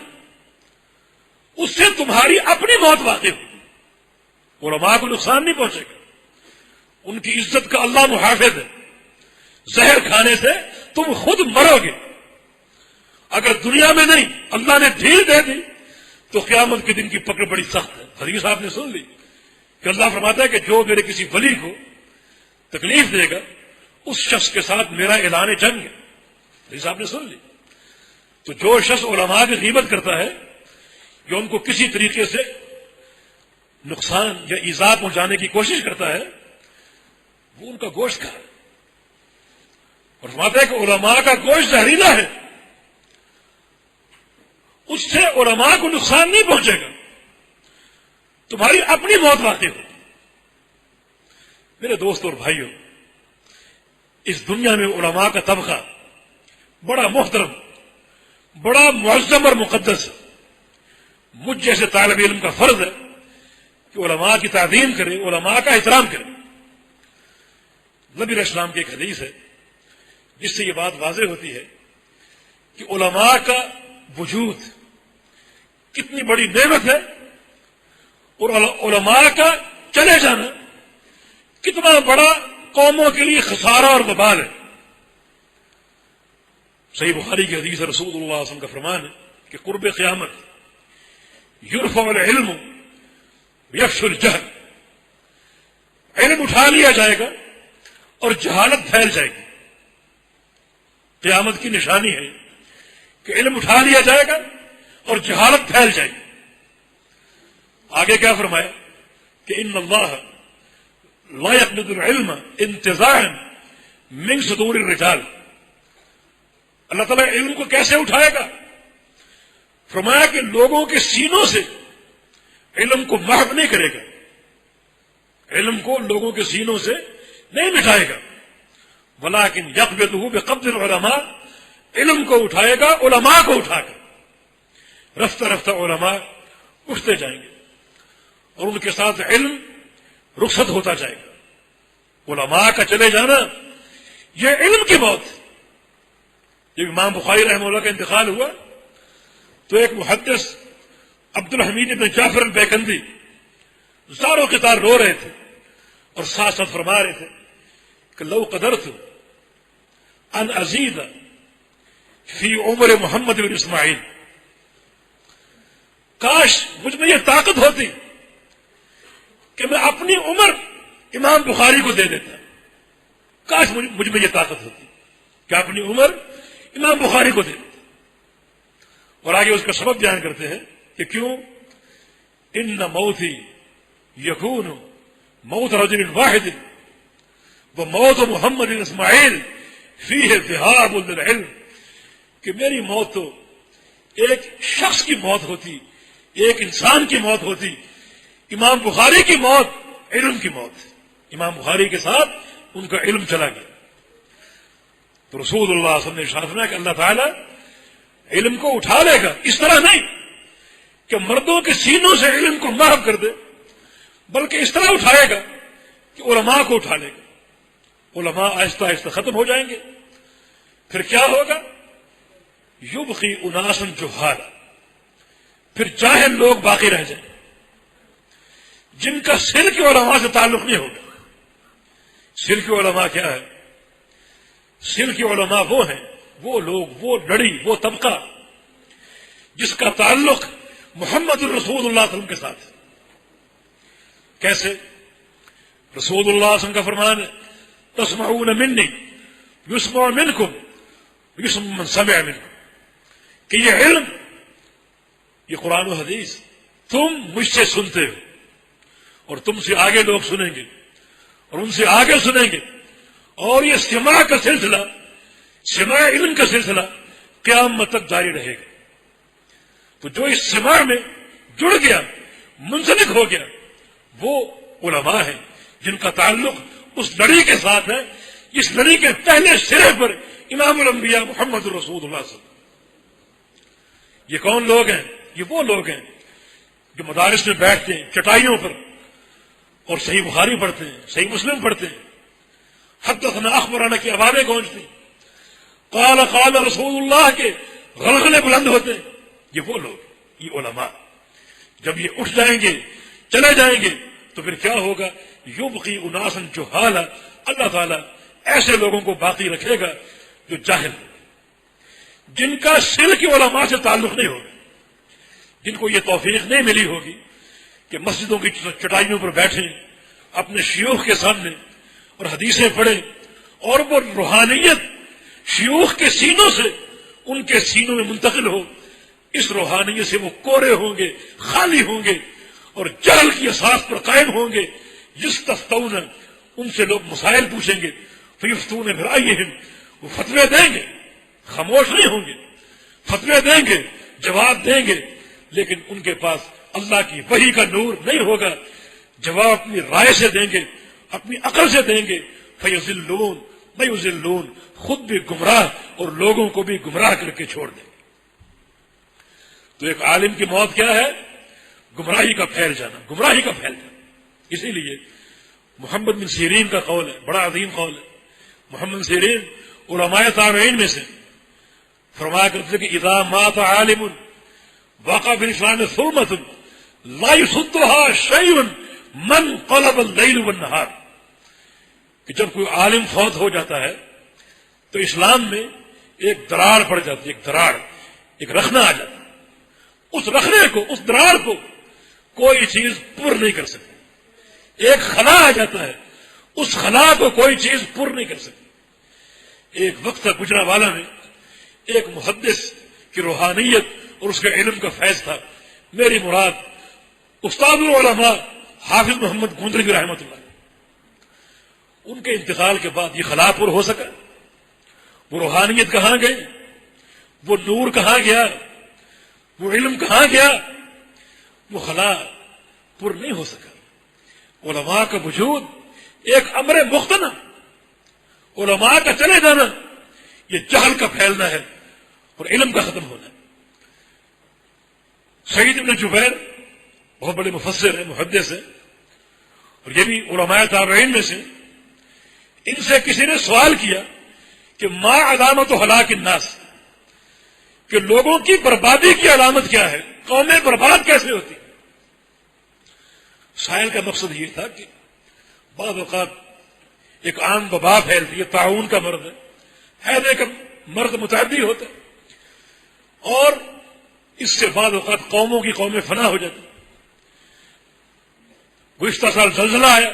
اس سے تمہاری اپنی موت واقع ہوگی. علماء کو نقصان نہیں پہنچے گا، ان کی عزت کا اللہ محافظ ہے. زہر کھانے سے تم خود مرو گے. اگر دنیا میں نہیں اللہ نے ڈھیل دے دی تو قیامت کے دن کی پکڑ بڑی سخت ہے. حدیث آپ نے سن لی کہ اللہ فرماتا ہے کہ جو میرے کسی ولی کو تکلیف دے گا اس شخص کے ساتھ میرا اعلان جنگ ہے. حدیث آپ نے سن لی. تو جو شخص علماء کی غیبت کرتا ہے جو ان کو کسی طریقے سے نقصان یا ایذا پہنچانے کی کوشش کرتا ہے وہ ان کا گوشت کھائے. اور فرماتا ہے کہ علماء کا گوشت زہریلا ہے، اس سے علماء کو نقصان نہیں پہنچے گا، تمہاری اپنی موت واقع ہو. میرے دوستوں اور بھائیوں، اس دنیا میں علماء کا طبقہ بڑا محترم، بڑا معظم اور مقدس ہے. مجھ جیسے طالب علم کا فرض ہے کہ علماء کی تعظیم کرے، علماء کا احترام کرے. نبی علیہ السلام کی ایک حدیث ہے جس سے یہ بات واضح ہوتی ہے کہ علماء کا وجود کتنی بڑی نعمت ہے اور علماء کا چلے جانا کتنا بڑا قوموں کے لیے خسارہ اور وبال ہے. صحیح بخاری کی حدیث رسول اللہ صلی اللہ علیہ وسلم کا فرمان ہے کہ قرب قیامت یرفع العلم یفشو الجہل، علم اٹھا لیا جائے گا اور جہالت پھیل جائے گی. قیامت کی نشانی ہے کہ علم اٹھا لیا جائے گا اور جہالت پھیل جائے گی. آگے کیا فرمایا کہ ان اللہ لا يقبض العلم انتزاعا من صدور الرجال. اللہ تعالیٰ علم کو کیسے اٹھائے گا؟ فرمایا کہ لوگوں کے سینوں سے علم کو محو نہیں کرے گا، علم کو لوگوں کے سینوں سے نہیں مٹائے گا. ولکن یقبضہ بقبض العلماء، علم کو اٹھائے گا علماء کو اٹھا کر. رفتہ رفتہ علماء اٹھتے جائیں گے اور ان کے ساتھ علم رخصت ہوتا جائے گا. علماء کا چلے جانا یہ علم کی موت. جب امام بخاری رحمہ اللہ کا انتقال ہوا تو ایک محدث عبد الحمید بن جعفر البیکندی زاروں قطار رو رہے تھے اور ساتھ ساتھ فرما رہے تھے کہ لو قدرت ان ازید فی عمر محمد بن اسماعیل، کاش مجھ میں یہ طاقت ہوتی کہ میں اپنی عمر امام بخاری کو دے دیتا. کاش مجھ میں یہ طاقت ہوتی کہ اپنی عمر امام بخاری کو دے دیتا. اور آگے اس کا سبب بیان کرتے ہیں کہ کیوں. ان موتی یکون موت رجل واحد و موت محمد بن اسماعیل فیہ ذہاب للعلم، کہ میری موت تو ایک شخص کی موت ہوتی، ایک انسان کی موت ہوتی. امام بخاری کی موت علم کی موت. امام بخاری کے ساتھ ان کا علم چلا گیا. تو رسول اللہ صلی اللہ علیہ وسلم نے ارشاد فرمایا کہ اللہ تعالیٰ علم کو اٹھا لے گا. اس طرح نہیں کہ مردوں کے سینوں سے علم کو محو کر دے، بلکہ اس طرح اٹھائے گا کہ علماء کو اٹھا لے گا. علماء آہستہ آہستہ ختم ہو جائیں گے. پھر کیا ہوگا؟ یبقی اناسا جہالا، پھر جاہل لوگ باقی رہ جائیں جن کا سر کے علماء سے تعلق نہیں ہوگا. سر کے علماء کیا ہے؟ سر کے علماء وہ ہیں، وہ لوگ، وہ لڑی، وہ طبقہ جس کا تعلق محمد الرسول اللہ صلی اللہ علیہ وسلم کے ساتھ ہے. کیسے؟ رسول اللہ صلی اللہ علیہ وسلم کا فرمان ہے تسمعون منی یسمع منکم یسمع من سمع منکم، کہ یہ علم، یہ قرآن و حدیث تم مجھ سے سنتے ہو اور تم سے آگے لوگ سنیں گے اور ان سے آگے سنیں گے، اور یہ سماع کا سلسلہ، سماع علم کا سلسلہ قیامت تک جاری رہے گا۔ تو جو اس سماع میں جڑ گیا، منسلک ہو گیا، وہ علماء ہیں جن کا تعلق اس لڑی کے ساتھ ہے، اس لڑی کے پہلے سرے پر امام الانبیاء محمد رسول اللہ صلی اللہ علیہ وسلم۔ یہ کون لوگ ہیں؟ یہ وہ لوگ ہیں جو مدارس میں بیٹھتے ہیں چٹائیوں پر اور صحیح بخاری پڑھتے ہیں، صحیح مسلم پڑھتے ہیں، حدثنا اخبرنا کی آوازیں گونجتی، قال قال رسول اللہ کے غلغلے بلند ہوتے ہیں۔ یہ وہ لوگ، یہ علماء، جب یہ اٹھ جائیں گے، چلے جائیں گے، تو پھر کیا ہوگا؟ یبقی اناسا جہالا، اللہ تعالیٰ ایسے لوگوں کو باقی رکھے گا جو جاہل ہیں، جن کا سل کے علماء سے تعلق نہیں ہوگا، جن کو یہ توفیق نہیں ملی ہوگی کہ مسجدوں کی چٹائیوں پر بیٹھیں اپنے شیوخ کے سامنے اور حدیثیں پڑھیں، اور وہ روحانیت شیوخ کے سینوں سے ان کے سینوں میں منتقل ہو۔ اس روحانیت سے وہ کورے ہوں گے، خالی ہوں گے، اور جہل کی اساس پر قائم ہوں گے۔ یستفتون، ان سے لوگ مسائل پوچھیں گے، فیفتون برأیہم، وہ فتوے دیں گے، خاموش نہیں ہوں گے، فتوے دیں گے، جواب دیں گے، لیکن ان کے پاس اللہ کی وحی کا نور نہیں ہوگا، جواب اپنی رائے سے دیں گے، اپنی عقل سے دیں گے۔ فیضلون ویضلون، خود بھی گمراہ اور لوگوں کو بھی گمراہ کر کے چھوڑ دیں گے۔ تو ایک عالم کی موت کیا ہے؟ گمراہی کا پھیل جانا، گمراہی کا پھیل جانا۔ اسی لیے محمد بن سیرین کا قول ہے، بڑا عظیم قول ہے۔ محمد بن سیرین علماء تابعین میں سے فرمایا کرتے کہ اذا مات عالم وقع فی الاسلام ثلمۃ لا یصدها شیء من قلب اللیل والنہار، کہ جب کوئی عالم فوت ہو جاتا ہے تو اسلام میں ایک دراڑ پڑ جاتی ہے، ایک دراڑ، ایک رخنا آ جاتا ہے۔ اس رخنے کو، اس دراڑ کو کوئی چیز پر نہیں کر سکتی۔ ایک خلا آ جاتا ہے، اس خلا کو کوئی چیز پر نہیں کر سکتی۔ ایک وقت تھا گجرا والا میں ایک محدث کی روحانیت اور اس کے علم کا فیض تھا۔ میری مراد استاد العلماء حافظ محمد گوندرگی رحمۃ اللہ، ان کے انتقال کے بعد یہ خلا پر ہو سکا؟ وہ روحانیت کہاں گئی؟ وہ نور کہاں گیا؟ وہ علم کہاں گیا؟ وہ خلا پر نہیں ہو سکا۔ علماء کا وجود ایک امر مختنع، علماء کا چلے جانا یہ جہل کا پھیلنا ہے اور علم کا ختم ہونا ہے۔ سعید بن جبیر بہت بڑے مفسر ہیں، محدث ہیں، اور یہ بھی علماء تابعین میں سے۔ ان سے کسی نے سوال کیا کہ ما علامت ہلاک الناس، کہ لوگوں کی بربادی کی علامت کیا ہے، قومیں برباد کیسے ہوتی؟ سائل کا مقصد یہ تھا کہ بعض اوقات ایک عام وبا پھیلتی ہے، طاعون کا مرض ہے، حیضے کا مرض متعدی ہوتا ہے، اور اس سے بعض اوقات قوموں کی قومیں فنا ہو جاتی۔ گزشتہ سال زلزلہ آیا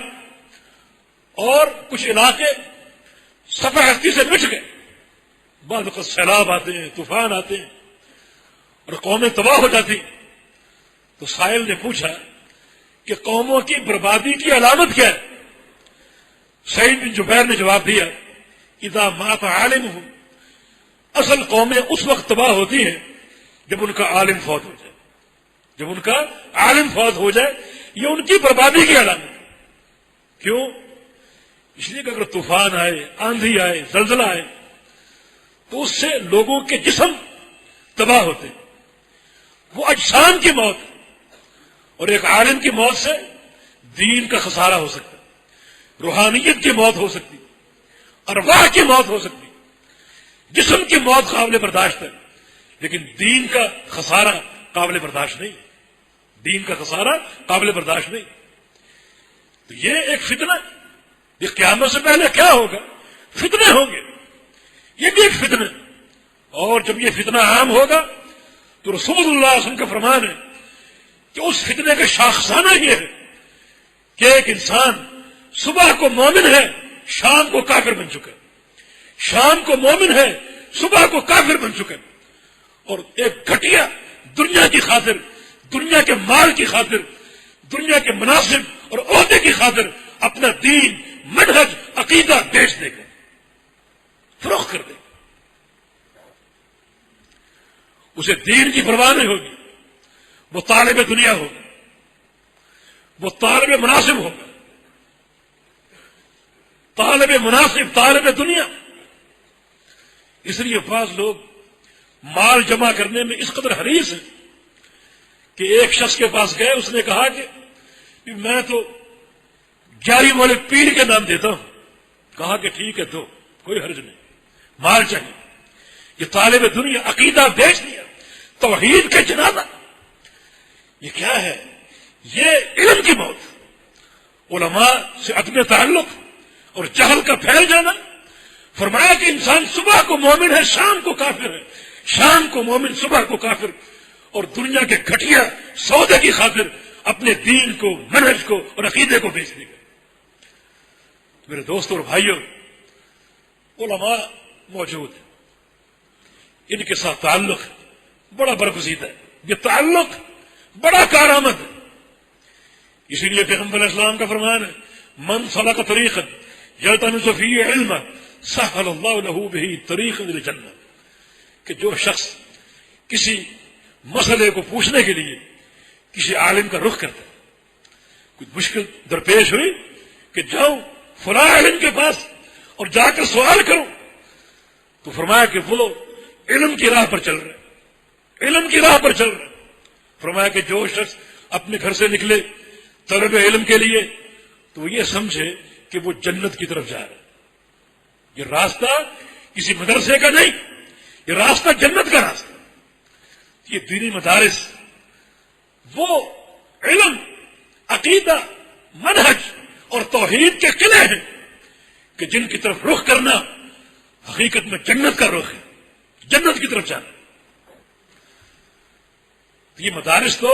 اور کچھ علاقے صفحہ ہستی سے مٹ گئے، بعض اوقات سیلاب آتے ہیں، طوفان آتے ہیں اور قومیں تباہ ہو جاتی۔ تو سائل نے پوچھا کہ قوموں کی بربادی کی علامت کیا ہے؟ سعید بن جبیر نے جواب دیا اذا مات عالمہم، اصل قومیں اس وقت تباہ ہوتی ہیں جب ان کا عالم فوت ہو جائے، جب ان کا عالم فوت ہو جائے، یہ ان کی بربادی کی علامت ہے۔ کیوں؟ اس لیے کہ اگر طوفان آئے، آندھی آئے، زلزلہ آئے تو اس سے لوگوں کے جسم تباہ ہوتے ہیں، وہ اجسام کی موت، اور ایک عالم کی موت سے دین کا خسارہ ہو سکتا ہے، روحانیت کی موت ہو سکتی، ارواح کی موت ہو سکتی۔ جسم کی موت قابل برداشت ہے، لیکن دین کا خسارہ قابل برداشت نہیں، دین کا خسارہ قابل برداشت نہیں۔ تو یہ ایک فتنہ، یہ قیامت سے پہلے کیا ہوگا؟ فتنے ہوں گے، یہ بھی ایک فتنہ، اور جب یہ فتنہ عام ہوگا تو رسول اللہ صلی اللہ علیہ وسلم کا فرمان ہے کہ اس فتنے کا شاخسانہ یہ ہے کہ ایک انسان صبح کو مومن ہے، شام کو کافر بن چکا ہے، شام کو مومن ہے، صبح کو کافر بن چکا ہے، اور ایک گھٹیا دنیا کی خاطر، دنیا کے مال کی خاطر، دنیا کے مناصب اور عہدے کی خاطر اپنا دین، منہج، عقیدہ بیچ دے گا، فروخت کر دے گا. اسے دین کی پرواہ نہیں ہوگی. وہ طالب دنیا ہوگا، وہ طالب مناصب ہوگا، طالب مناصب، طالب دنیا. اس لیے بعض لوگ مال جمع کرنے میں اس قدر حریص ہیں کہ ایک شخص کے پاس گئے، اس نے کہا کہ میں تو 11 والے پیر کے نام دیتا ہوں. کہا کہ ٹھیک ہے، دو، کوئی حرج نہیں، مال چاہیے. یہ طالب دنیا، عقیدہ بیچ دیا، توحید کا جنازہ. یہ کیا ہے؟ یہ علم کی موت. علماء سے عدم تعلق اور جہل کا پھیل جانا. فرمایا کہ انسان صبح کو مومن ہے، شام کو کافر ہے، شام کو مومن، صبح کو کافر. اور دنیا کے گھٹیا سودے کی خاطر اپنے دین کو، منہج کو اور عقیدے کو بیچ دے گا. میرے دوستوں اور بھائیوں، علماء موجود ہیں، ان کے ساتھ تعلق بڑا برگزیدہ ہے. یہ تعلق بڑا کارآمد ہے. اسی لیے پیغمبر علیہ السلام کا فرمان ہے، من سلک طریقا یلتمس فیہ علما سہل اللہ لہ بہ طریقا الی الجنہ. کہ جو شخص کسی مسئلے کو پوچھنے کے لیے کسی عالم کا رخ کرتا ہے، کچھ مشکل درپیش ہوئی کہ جاؤں فلاں عالم کے پاس اور جا کر سوال کروں، تو فرمایا کہ وہ علم کی راہ پر چل رہے، علم کی راہ پر چل رہے. فرمایا کہ جو شخص اپنے گھر سے نکلے طلب علم کے لیے تو یہ سمجھے کہ وہ جنت کی طرف جا رہا ہے. یہ راستہ کسی مدرسے کا نہیں، یہ راستہ جنت کا راستہ. یہ دینی مدارس وہ علم، عقیدہ، منہج اور توحید کے قلعے ہیں کہ جن کی طرف رخ کرنا حقیقت میں جنت کا رخ ہے، جنت کی طرف جانا. یہ مدارس تو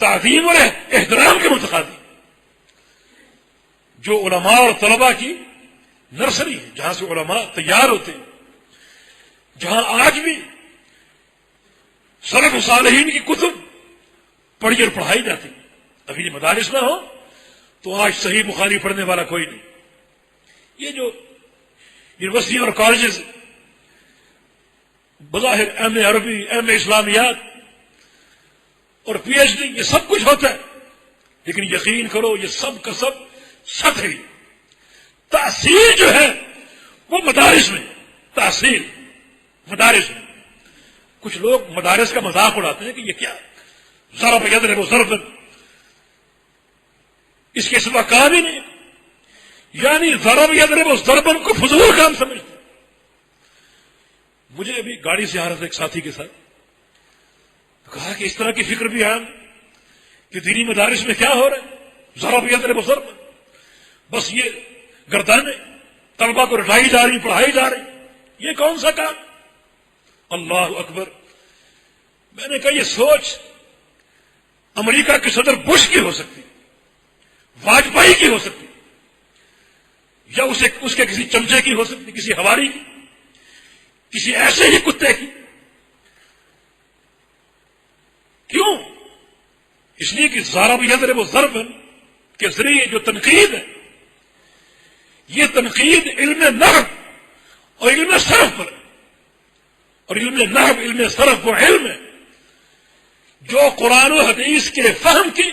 تعظیم اور احترام کے متقاضی، جو علماء اور طلباء کی نرسری ہے، جہاں سے علماء تیار ہوتے ہیں، جہاں آج بھی سلف و صالحین کی کتب پڑھی اور پڑھائی جاتی. اگر یہ مدارس نہ ہو تو آج صحیح بخاری پڑھنے والا کوئی نہیں. یہ جو یونیورسٹی اور کالجز بظاہر ایم اے عربی، ایم اے اسلامیات اور پی ایچ ڈی، یہ سب کچھ ہوتا ہے، لیکن یقین کرو یہ سب کا سب سطحی. تحصیل جو ہے وہ مدارس میں، تحصیل مدارس میں. کچھ لوگ مدارس کا مذاق اڑاتے ہیں کہ یہ کیا ضرب یضرب ضربا، اس کے سوا کام ہی نہیں. یعنی ضرب یضرب ضربا کو فضول کام سمجھتے. مجھے ابھی گاڑی سے آ رہا تھا ایک ساتھی کے ساتھ، کہا کہ اس طرح کی فکر بھی عام کہ دینی مدارس میں کیا ہو رہا ہے، ضرب یضرب ضربا، بس یہ گردانے طلبا کو رٹائی جا رہی، پڑھائی جا رہی. یہ کون سا کام؟ اللہ اکبر. میں نے کہا یہ سوچ امریکہ کے صدر بش کی ہو سکتی، واجپئی کی ہو سکتی، یا اس کے کسی چمچے کی ہو سکتی، کسی ہواری کی، کسی ایسے ہی کتے کی. کیوں؟ اس لیے کہ ضرب یضرب ضربا کے ذریعے جو تنقید ہے، یہ تنقید علم نحو اور علم صرف پر ہے. اور علم نحو، علم صرف وہ علم ہے جو قرآن و حدیث کے فہم کی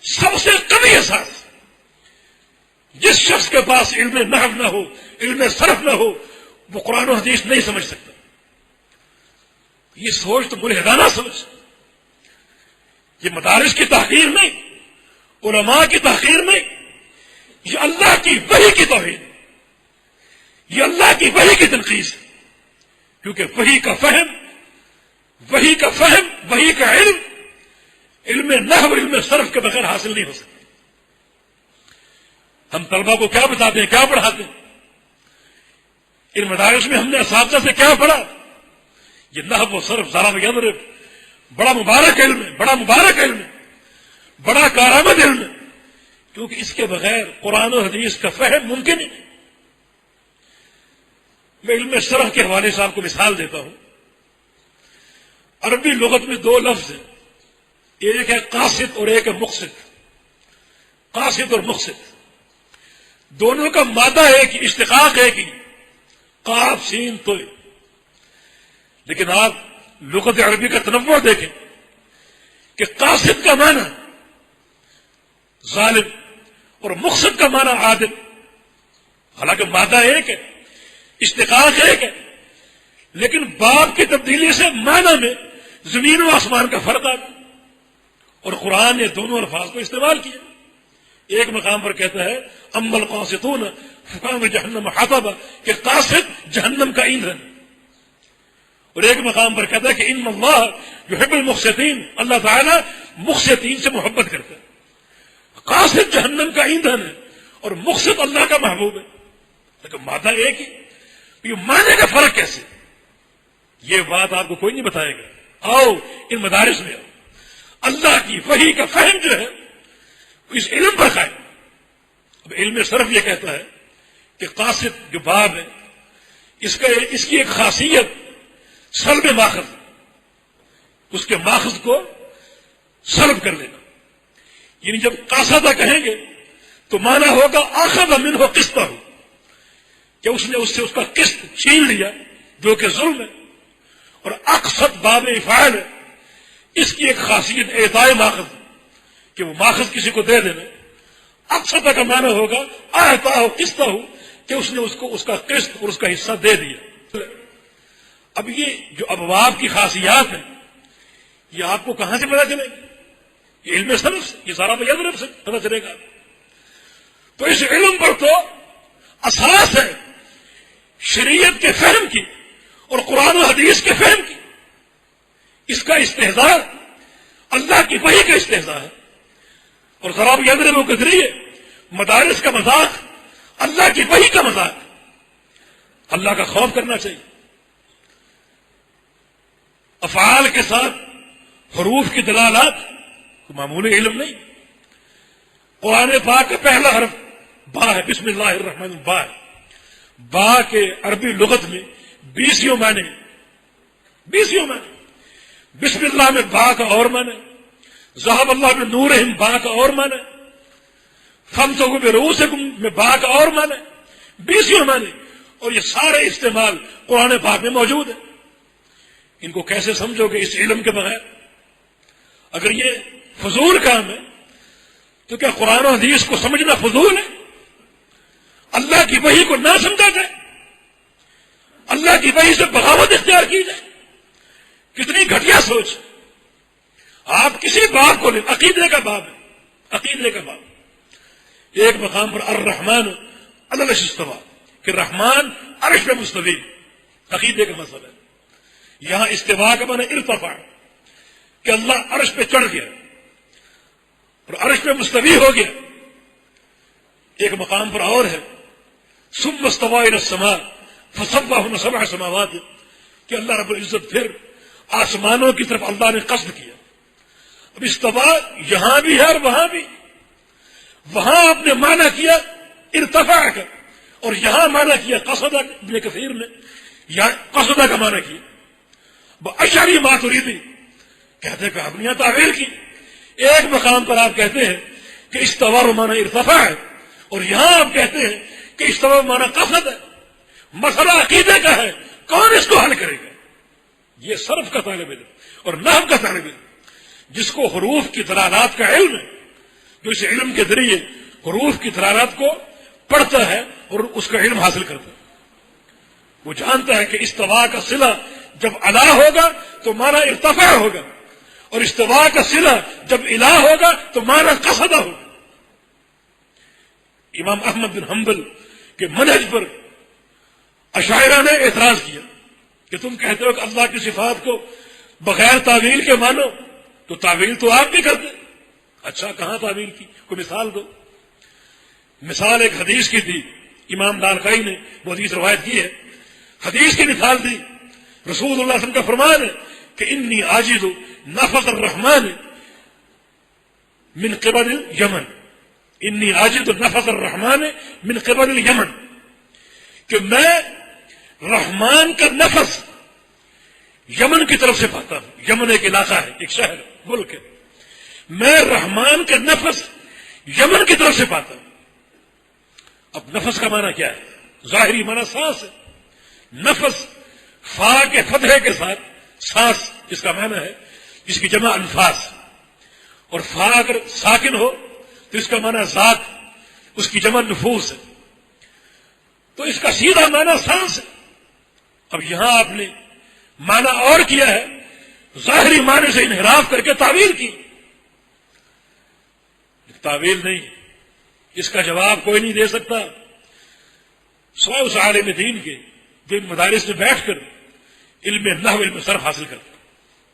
سب سے قوی اساس. جس شخص کے پاس علم نحو نہ ہو، علم صرف نہ ہو، وہ قرآن و حدیث نہیں سمجھ سکتا. یہ سوچ تو ملحدانہ سمجھ. یہ مدارس کی تحقیر نہیں، علماء کی تحقیر نہیں، یہ اللہ کی وحی کی توہین، یہ اللہ کی وحی کی تنقید ہے. کیونکہ وحی کا فہم، وحی کا فہم، وحی کا علم، علم نحو، علم صرف کے بغیر حاصل نہیں ہو سکتا. ہم طلبا کو کیا بتاتے ہیں، کیا پڑھاتے ہیں؟ ان مدارس میں ہم نے اساتذہ سے کیا پڑھا؟ یہ نحو و صرف، ضرب یضرب بڑا مبارک علم ہے، بڑا مبارک علم ہے، بڑا کارآمد علم ہے، کیونکہ اس کے بغیر قرآن و حدیث کا فہم ممکن نہیں. میں علم صرف کے حوالے سے آپ کو مثال دیتا ہوں. عربی لغت میں دو لفظ ہیں، ایک ہے قاصد اور ایک ہے مقصد۔ قاصد اور مقصد دونوں کا مادہ ایک ہی، اشتقاق ایک ہی، قاف سین تو۔ لیکن آپ لغت عربی کا تنوع دیکھیں کہ قاصد کا معنی ظالم اور مقصد کا معنی عادل، حالانکہ مادہ ایک ہے، اشتقاق ایک ہے، لیکن باب کی تبدیلی سے معنی میں زمین و آسمان کا فرق آ گیا، اور قرآن نے دونوں الفاظ کو استعمال کیا۔ ایک مقام پر کہتا ہے اما القاسطون فکانوا جہنم حطبا، کہ قاصد جہنم کا ایندھن، اور ایک مقام پر کہتا ہے کہ ان اللہ یحب المقسطین، اللہ تعالیٰ مقسطین سے محبت کرتا ہے۔ قاصد جہنم کا ایندھن ہے اور مقسط اللہ کا محبوب ہے، لیکن مادہ ایک ہی، یہ معنی کا فرق کیسے؟ یہ بات آپ کو کوئی نہیں بتائے گا۔ آؤ ان مدارس میں آؤ، اللہ کی وحی کا فہم جو ہے اس علم پر قائم۔ اب علم صرف یہ کہتا ہے کہ قاصد جو باب ہے اس کی ایک خاصیت سلب ماخذ، اس کے ماخذ کو سلب کر لینا، یعنی جب قاصدہ کہیں گے تو مانا ہوگا آخذ منہ قسطہ، کہ اس نے اس سے اس کا قسط چھین لیا جو کہ ظلم ہے، اور اقصد باب افعال ہے، اس کی ایک خاصیت اعطائے ماخذ، کہ وہ ماخذ کسی کو دے دینا۔ اقصد کا معنی ہوگا اعطاہ قسطہ، کہ اس نے اس کو اس کا قسط اور اس کا حصہ دے دیا۔ اب یہ جو ابواب کی خاصیات ہیں یہ آپ کو کہاں سے پتا چلے گی؟ یہ علم صرف سے، یہ سارا بیان سے پتا چلے گا۔ تو اس علم پر تو اساس ہے شریعت کے فہم کی اور قرآن و حدیث کے فہم کی۔ اس کا استحضاء اللہ کی وحی کا استحضاء ہے، اور ضرب یضرب کے ذریعے مدارس کا مذاق اللہ کی وحی کا مذاق۔ اللہ کا خوف کرنا چاہیے، افعال کے ساتھ حروف کی دلالات معمولی علم نہیں۔ قرآن پاک کا پہلا حرف با ہے، بسم اللہ الرحمن الرحیم، با ہے۔ با کے عربی لغت میں 20 معنی، 20 معنی۔ بسم اللہ میں با کا اور معنی، ذہب اللہ میں نورہم با کا اور معنی، فامسحوا برؤوسکم میں با کا اور معنی، 20 معنی، اور یہ سارے استعمال قرآن پاک میں موجود ہیں۔ ان کو کیسے سمجھو گے اس علم کے بغیر؟ اگر یہ فضول کام ہے تو کیا قرآن و حدیث کو سمجھنا فضول ہے؟ اللہ کی وحی کو نہ سمجھا جائے، اللہ کی وحی سے بغاوت اختیار کی جائے، کتنی گھٹیا سوچ۔ آپ کسی باب کو لیں، عقیدے کا باب ہے، عقیدے کا باب، ایک مقام پر الرحمن علی العرش استویٰ، کہ رحمان عرش پہ مستوی، عقیدے کا مسئلہ ہے۔ یہاں استواء کا معنی ارتفاع، کہ اللہ عرش پہ چڑھ گیا اور عرش پہ مستوی ہو گیا۔ ایک مقام پر اور ہے ثم استوى الى السماء فسواهن 7 سماوات، کہ اللہ رب العزت پھر آسمانوں کی طرف اللہ نے قصد کیا۔ اب استوا یہاں بھی ہے اور وہاں بھی، وہاں آپ نے معنی کیا ارتفاع کا، اور یہاں معنی کیا قصد۔ ابن کثیر نے یہاں قصد کا معنی کیا۔ اشعری ماتریدی کہتے ہیں کہ آپ نے یہاں تعویل کی، ایک مقام پر آپ کہتے ہیں کہ استوا معنی ارتفاع ہے، اور یہاں آپ کہتے ہیں کہ استوا معنی قصد ہے۔ مسئلہ عقیدے کا ہے، کون اس کو حل کرے گا؟ یہ صرف کا طالب علم اور نحو کا طالب علم، جس کو حروف کی دلالات کا علم ہے، جو اس علم کے ذریعے حروف کی دلالات کو پڑھتا ہے اور اس کا علم حاصل کرتا ہے، وہ جانتا ہے کہ استوا کا صلہ جب علا ہوگا تو معنی ارتفاع ہوگا، اور استوا کا صلہ جب الہ ہوگا تو معنی قصدہ ہوگا۔ امام احمد بن حنبل کے منہج پر اشاعرہ نے اعتراض کیا کہ تم کہتے ہو کہ اللہ کی صفات کو بغیر تعویل کے مانو، تو تعویل تو آپ بھی کرتے۔ اچھا کہاں تعویل کی؟ کوئی مثال دو۔ مثال ایک حدیث کی تھی، امام لالکائی نے وہ حدیث روایت کی ہے، حدیث کی مثال دی۔ رسول اللہ صلی اللہ علیہ وسلم کا فرمان ہے کہ انی عاجز نفذ الرحمن من قبل الیمن، انی عاجز نفذ الرحمن من قبل الیمن، کہ میں رحمان کا نفذ یمن کی طرف سے پاتا ہوں. یمن ایک علاقہ ہے، ایک شہر، ملک ہے. میں رحمان کا نفس یمن کی طرف سے پاتا ہوں. اب نفس کا معنی کیا ہے؟ ظاہری معنی سانس ہے. نفس فا کے فتحے کے ساتھ سانس اس کا معنی ہے، جس کی جمع انفاس. اور فا اگر ساکن ہو تو اس کا معنی ذات، اس کی جمع نفوس ہے. تو اس کا سیدھا معنی سانس ہے. اب یہاں آپ نے معنی اور کیا ہے، ظاہری معنی سے انحراف کر کے تعویل کی. تعویل نہیں، اس کا جواب کوئی نہیں دے سکتا سوائے اس عالم دین کے جو ان مدارس میں بیٹھ کر علم نحو، علم صرف حاصل کرتا ہے،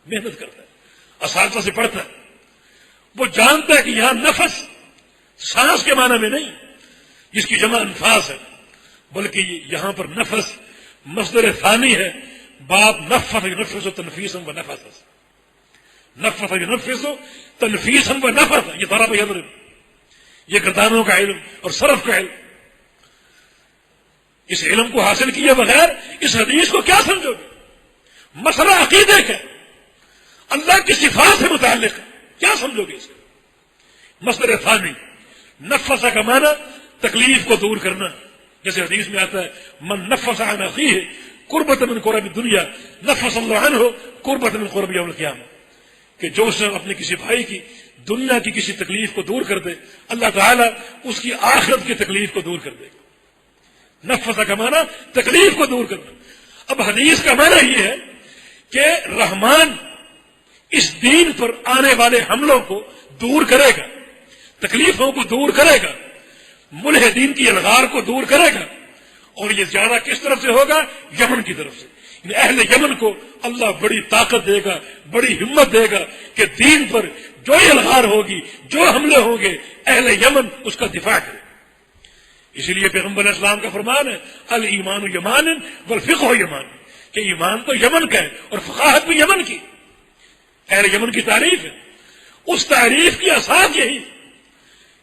محنت کرتا ہے، اساتذہ سے پڑھتا ہے. وہ جانتا ہے کہ یہاں نفس سانس کے معنی میں نہیں جس کی جمع انفاس ہے، بلکہ یہاں پر نفس مصدر ثانی ہے. باب نفس ینفس تنفیسا و نفسا، نفس ینفس تنفیسا و نفسا. یہ ضرب یضرب، یہ گردانوں کا علم اور صرف کا علم. اس علم کو حاصل کیے بغیر اس حدیث کو کیا سمجھو گے؟ مسئلہ عقیدے کا، اللہ کی صفات سے متعلق ہے، کیا سمجھو گے اسے؟ مصدر ثانی نفس کا معنی تکلیف کو دور کرنا، جیسے حدیث میں آتا ہے من نفس عن اخیہ قربۃ من قرب الدنیا نفس اللہ عنہ قربۃ من قرب یوم القیامہ، کہ جو شخص اپنے کسی بھائی کی دنیا کی کسی تکلیف کو دور کر دے، اللہ تعالیٰ اس کی آخرت کی تکلیف کو دور کر دے گا. نفس کا معنی تکلیف کو دور کرنا. اب حدیث کا معنی یہ ہے کہ رحمان اس دین پر آنے والے حملوں کو دور کرے گا، تکلیفوں کو دور کرے گا، ملحدین کی الغار کو دور کرے گا. اور یہ زیادہ کس طرف سے ہوگا؟ یمن کی طرف سے. یعنی اہل یمن کو اللہ بڑی طاقت دے گا، بڑی ہمت دے گا کہ دین پر جو الغار ہوگی، جو حملے ہوں گے، اہل یمن اس کا دفاع کرے. اسی لیے پیغمبر اسلام کا فرمان ہے الایمان یمان والفقہ یمان، کہ ایمان تو یمن کا ہے اور فقاہت بھی یمن کی. اہل یمن کی تعریف ہے. اس تعریف کی اساس یہی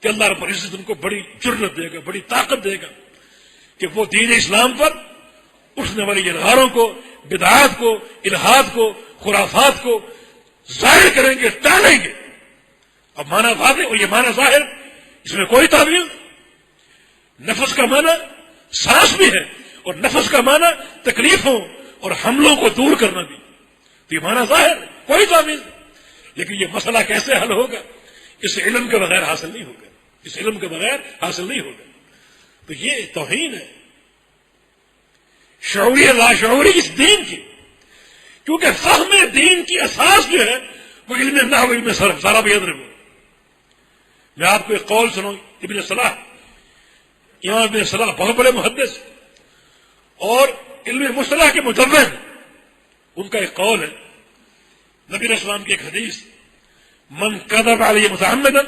کہ اللہ رب العزت ان کو بڑی جرت دے گا، بڑی طاقت دے گا کہ وہ دین اسلام پر اٹھنے والی الغاروں کو، بدعات کو، الہاد کو، خرافات کو ظاہر کریں گے، ٹالیں گے. اب معنی واضح اور یہ معنی ظاہر، اس میں کوئی تعبیر. نفس کا معنی سانس بھی ہے اور نفس کا معنی تکلیفوں اور حملوں کو دور کرنا بھی. تو یہ معنی ظاہر ہے، کوئی تعبیر نہیں. لیکن یہ مسئلہ کیسے حل ہوگا؟ اس علم کے بغیر حاصل نہیں ہوگا، اس علم کے بغیر حاصل نہیں ہوگا. تو یہ توہین ہے شعوری لاشعوری اس دین کی، کیونکہ فہم دین کی اساس جو ہے وہ علم نحو، علم صرف. ضرب یضرب. میں آپ کو ایک قول سنوں، ابن صلاح، امام ابن صلاح بہت بڑے محدث اور علم مصطلح کے مجرد، ان کا ایک قول ہے نبی علیہ السلام کی ایک حدیث من کذب علی متعمدا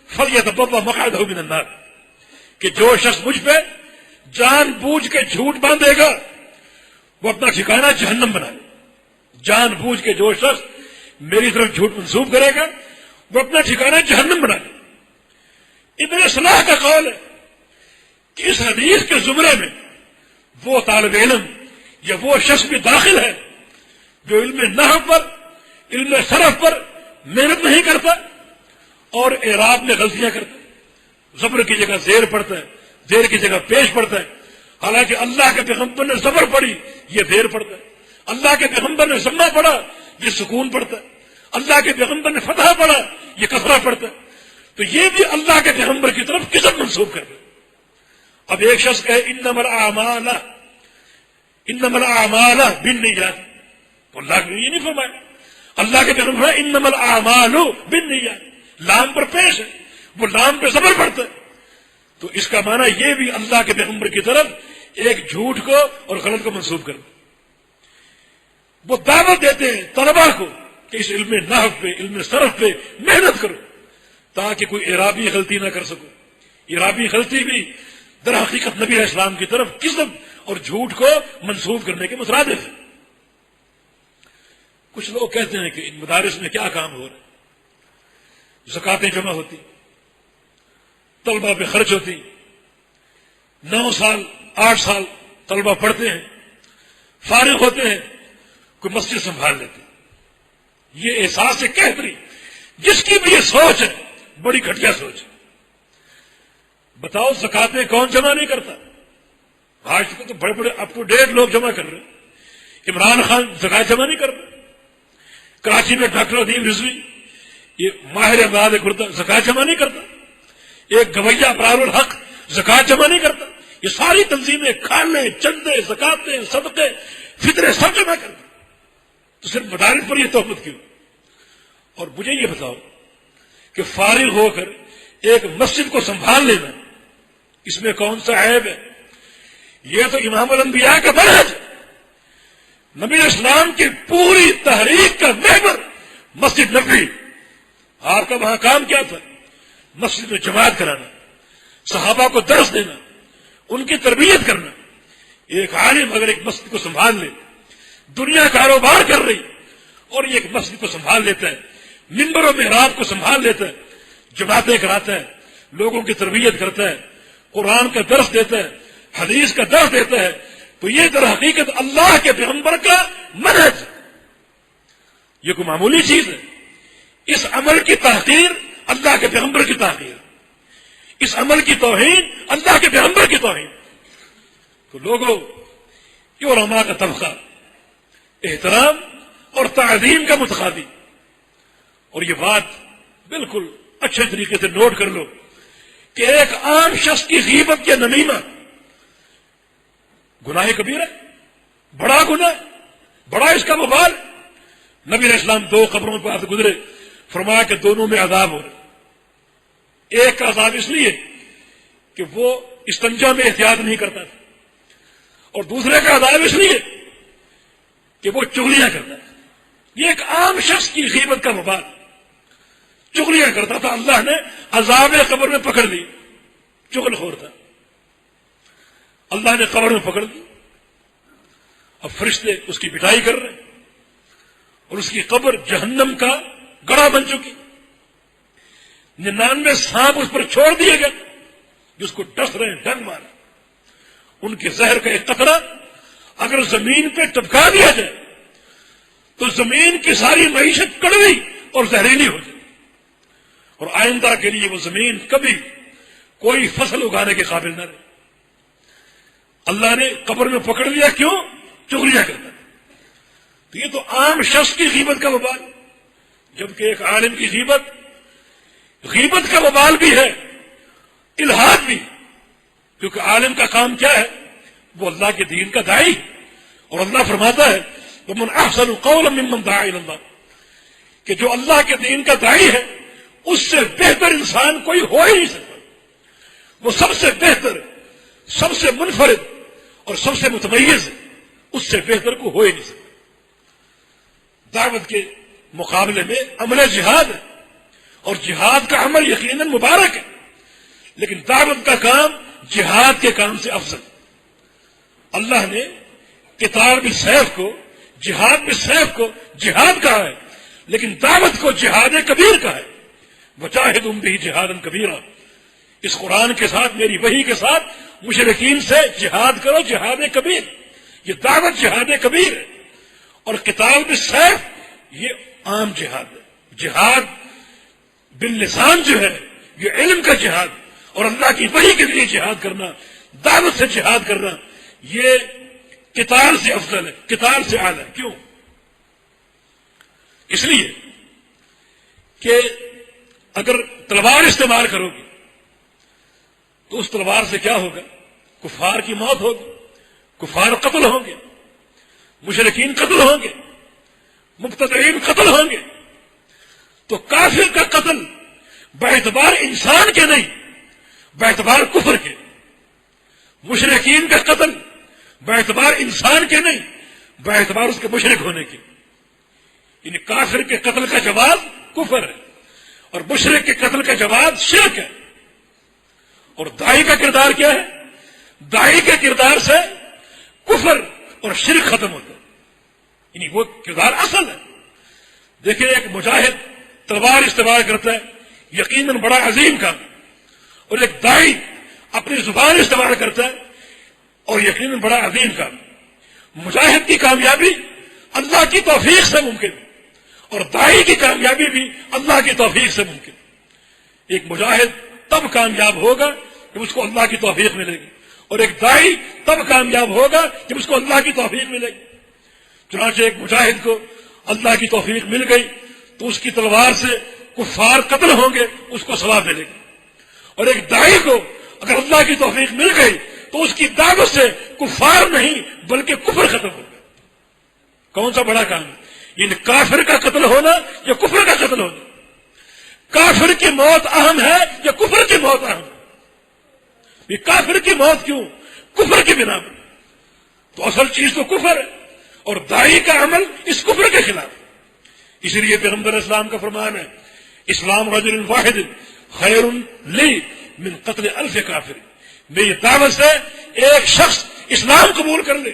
فلیتبوأ مقعدہ من النار، کہ جو شخص مجھ پہ جان بوجھ کے جھوٹ باندھے گا وہ اپنا ٹھکانہ جہنم بنا لے. جان بوجھ کے جو شخص میری طرف جھوٹ منسوب کرے گا وہ اپنا ٹھکانہ جہنم بنا لے. ابن صلاح کا قول ہے کہ اس حدیث کے زمرے میں وہ طالب علم یا وہ شخص بھی داخل ہے جو علم نحو پر، علم صرف پر محنت نہیں کرتا اور اعراب میں غلطیاں کرتا ہے. زبر کی جگہ زیر پڑتا ہے، زیر کی جگہ پیش پڑتا ہے. حالانکہ اللہ کے پیغمبر نے زبر پڑھی، یہ زیر پڑتا ہے. اللہ کے پیغمبر نے ضمہ پڑھا، یہ سکون پڑتا ہے. اللہ کے پیغمبر نے فتح پڑھا، یہ کسرہ پڑتا ہے. تو یہ بھی اللہ کے پیغمبر کی طرف قسم منسوب کر دے. اب ایک شخص کہے انما الاعمال بالنیات، تو اللہ نے یہ نہیں فرمایا. اللہ کے پیغمبر انما الاعمال بالنیات، لام پر پیش ہے، وہ لام پہ زبر پڑتا ہے. تو اس کا معنی یہ بھی اللہ کے پیغمبر کی طرف ایک جھوٹ کو اور غلط کو منسوب کرنا. وہ دعوت دیتے ہیں طلبا کو کہ اس علم نحو پہ، علم صرف پہ محنت کرو تاکہ کوئی اعرابی غلطی نہ کر سکو. اعرابی غلطی بھی در حقیقت نبی علیہ السلام کی طرف کذب اور جھوٹ کو منسوب کرنے کے مترادف ہے. کچھ لوگ کہتے ہیں کہ ان مدارس میں کیا کام ہو رہا ہے، زکاتیں جمع ہوتی، طلبہ پہ خرچ ہوتی، 9 سال 8 سال طلبہ پڑھتے ہیں، فارغ ہوتے ہیں، کوئی مسجد سنبھال لیتے. یہ احساس ہے قحطی. جس کی بھی یہ سوچ ہے بڑی گھٹیا سوچ ہے. بتاؤ زکاتیں کون جمع نہیں کرتا؟ آج تو بڑے بڑے اپ ٹو ڈیٹ لوگ جمع کر رہے ہیں. عمران خان زکات جمع نہیں کر رہے. کراچی میں ڈاکٹر ادیب رضوی یہ ماہر امراض گردہ زکات جمع نہیں کرتا. ایک گویا ابرار الحق زکات جمع نہیں کرتا. یہ ساری تنظیمیں کھانے چندے زکاتیں صدقے فطرے سب جمع کرتے. تو صرف مدارس پر یہ تہمت کیوں؟ اور مجھے یہ بتاؤ کہ فارغ ہو کر ایک مسجد کو سنبھال لینا اس میں کون سا عیب ہے؟ یہ تو امام الانبیاء کا منہج ہے. نبی اسلام کی پوری تحریک کا محور مسجد نبوی. آپ کا وہاں کام کیا تھا؟ مسجد میں جماعت کرانا، صحابہ کو درس دینا، ان کی تربیت کرنا. ایک عالم اگر ایک مسجد کو سنبھال لے، دنیا کاروبار کر رہی اور یہ ایک مسجد کو سنبھال لیتا ہے، منبر و محراب کو سنبھال لیتا ہے، جماعتیں کراتا ہے، لوگوں کی تربیت کرتا ہے، قرآن کا درس دیتا ہے، حدیث کا درس دیتا ہے، تو یہ در حقیقت اللہ کے پیغمبر کا منہج. یہ کوئی معمولی چیز ہے؟ اس عمل کی تحقیر اللہ کے پیغمبر کی تحقیر، اس عمل کی توہین اللہ کے پیغمبر کی توہین. تو لوگوں، یہ علماء کا طبقہ احترام اور تعظیم کا متقاضی. اور یہ بات بالکل اچھے طریقے سے نوٹ کر لو کہ ایک عام شخص کی غیبت یا نمیمہ گناہ کبیرہ ہے، بڑا گناہ ہے، بڑا اس کا وبال. نبی علیہ السلام 2 قبروں پر آتے گزرے، فرمایا کہ دونوں میں عذاب ہو رہا. ایک کا عذاب اس لیے کہ وہ استنجا میں احتیاط نہیں کرتا تھا، اور دوسرے کا عذاب اس لیے کہ وہ چغلیاں کرتا ہے. یہ ایک عام شخص کی غیبت کا وبال، چغلیاں کرتا تھا. اللہ نے عذاب قبر میں پکڑ لی، چغل خور تھا، اللہ نے قبر میں پکڑ لی. اب فرشتے اس کی پٹائی کر رہے ہیں اور اس کی قبر جہنم کا گڑھا بن چکی. 99 سانپ اس پر چھوڑ دیے گئے جو اس کو ڈس رہے ہیں، ڈنگ مارے. ان کے زہر کا ایک قطرہ اگر زمین پہ ٹپکا دیا جائے تو زمین کی ساری معیشت کڑوی اور زہریلی ہو جائے، اور آئندہ کے لیے وہ زمین کبھی کوئی فصل اگانے کے قابل نہ رہے. اللہ نے قبر میں پکڑ لیا، کیوں؟ چغلیاں کرتا ہے. تو یہ تو عام شخص کی غیبت کا وبال، جبکہ ایک عالم کی غیبت کا وبال بھی ہے، الہاد بھی. کیونکہ عالم کا کام کیا ہے؟ وہ اللہ کے دین کا داعی، اور اللہ فرماتا ہے وَمَنْ أَحْسَنُ قَوْلًا مِّمَّنْ دَعَا إِلَى اللَّهِ، کہ جو اللہ کے دین کا داعی ہے اس سے بہتر انسان کوئی ہو ہی نہیں سکتا. وہ سب سے بہتر، سب سے منفرد اور سب سے متمیز ہے، اس سے بہتر کو ہو ہی نہیں سکتا. دعوت کے مقابلے میں عمل جہاد ہے، اور جہاد کا عمل یقیناً مبارک ہے، لیکن دعوت کا کام جہاد کے کام سے افضل. اللہ نے قتال بالسیف کو، جہاد بالسیف کو جہاد کہا ہے، لیکن دعوت کو جہاد کبیر کہا ہے. وجاہدہم بہ جہادا کبیرا. اس قرآن کے ساتھ، میری وحی کے ساتھ مشرکین سے جہاد کرو، جہاد کبیر. یہ دعوت جہاد کبیر ہے، اور قتال بالسیف یہ عام جہاد ہے. جہاد باللسان جو ہے یہ علم کا جہاد، اور اللہ کی وحی کے لیے جہاد کرنا، دعوت سے جہاد کرنا، یہ قتال سے افضل ہے، قتال سے اعلی. کیوں؟ اس لیے کہ اگر تلوار استعمال کرو گے تو اس تلوار سے کیا ہوگا؟ کفار کی موت ہوگی، کفار قتل ہوں گے، مشرکین قتل ہوں گے، مبتدعین قتل ہوں گے. تو کافر کا قتل باعتبار انسان کے نہیں، باعتبار کفر کے. مشرکین کا قتل باعتبار انسان کے نہیں، باعتبار اس کے مشرک ہونے کے. یعنی کافر کے قتل کا جواز کفر ہے، اور مشرک کے قتل کا جواز شرک ہے. اور داعی کا کردار کیا ہے؟ داعی کے کردار سے کفر اور شرک ختم ہوتا ہے، یعنی وہ کردار اصل ہے. دیکھیں، ایک مجاہد تلوار استعمال کرتا ہے، یقیناً بڑا عظیم کام، اور ایک داعی اپنی زبان استعمال کرتا ہے، اور یقیناً بڑا عظیم کام. مجاہد کی کامیابی اللہ کی توفیق سے ممکن ہے، اور داعی کی کامیابی بھی اللہ کی توفیق سے ممکن ہے۔ ایک مجاہد تب کامیاب ہوگا جب اس کو اللہ کی توفیق ملے گی، اور ایک داعی تب کامیاب ہوگا جب اس کو اللہ کی توفیق ملے گی۔ چنانچہ ایک مجاہد کو اللہ کی توفیق مل گئی تو اس کی تلوار سے کفار قتل ہوں گے، اس کو ثواب ملے گی، اور ایک داعی کو اگر اللہ کی توفیق مل گئی تو اس کی دعوت سے کفار نہیں بلکہ کفر ختم ہوگا۔ کون سا بڑا کام ہے؟ یہ کافر کا قتل ہونا یا کفر کا قتل ہونا؟ کافر کی موت اہم ہے یا کفر کی موت اہم ہے؟ یہ کافر کی موت کیوں؟ کفر کی بنا پر۔ تو اصل چیز تو کفر ہے، اور داعی کا عمل اس کفر کے خلاف ہے۔ اسی لیے پیغمبر اسلام کا فرمان ہے، اسلام رجل واحد خیر لی من قتل الف کافر۔ میری دعوت سے ایک شخص اسلام قبول کر لے،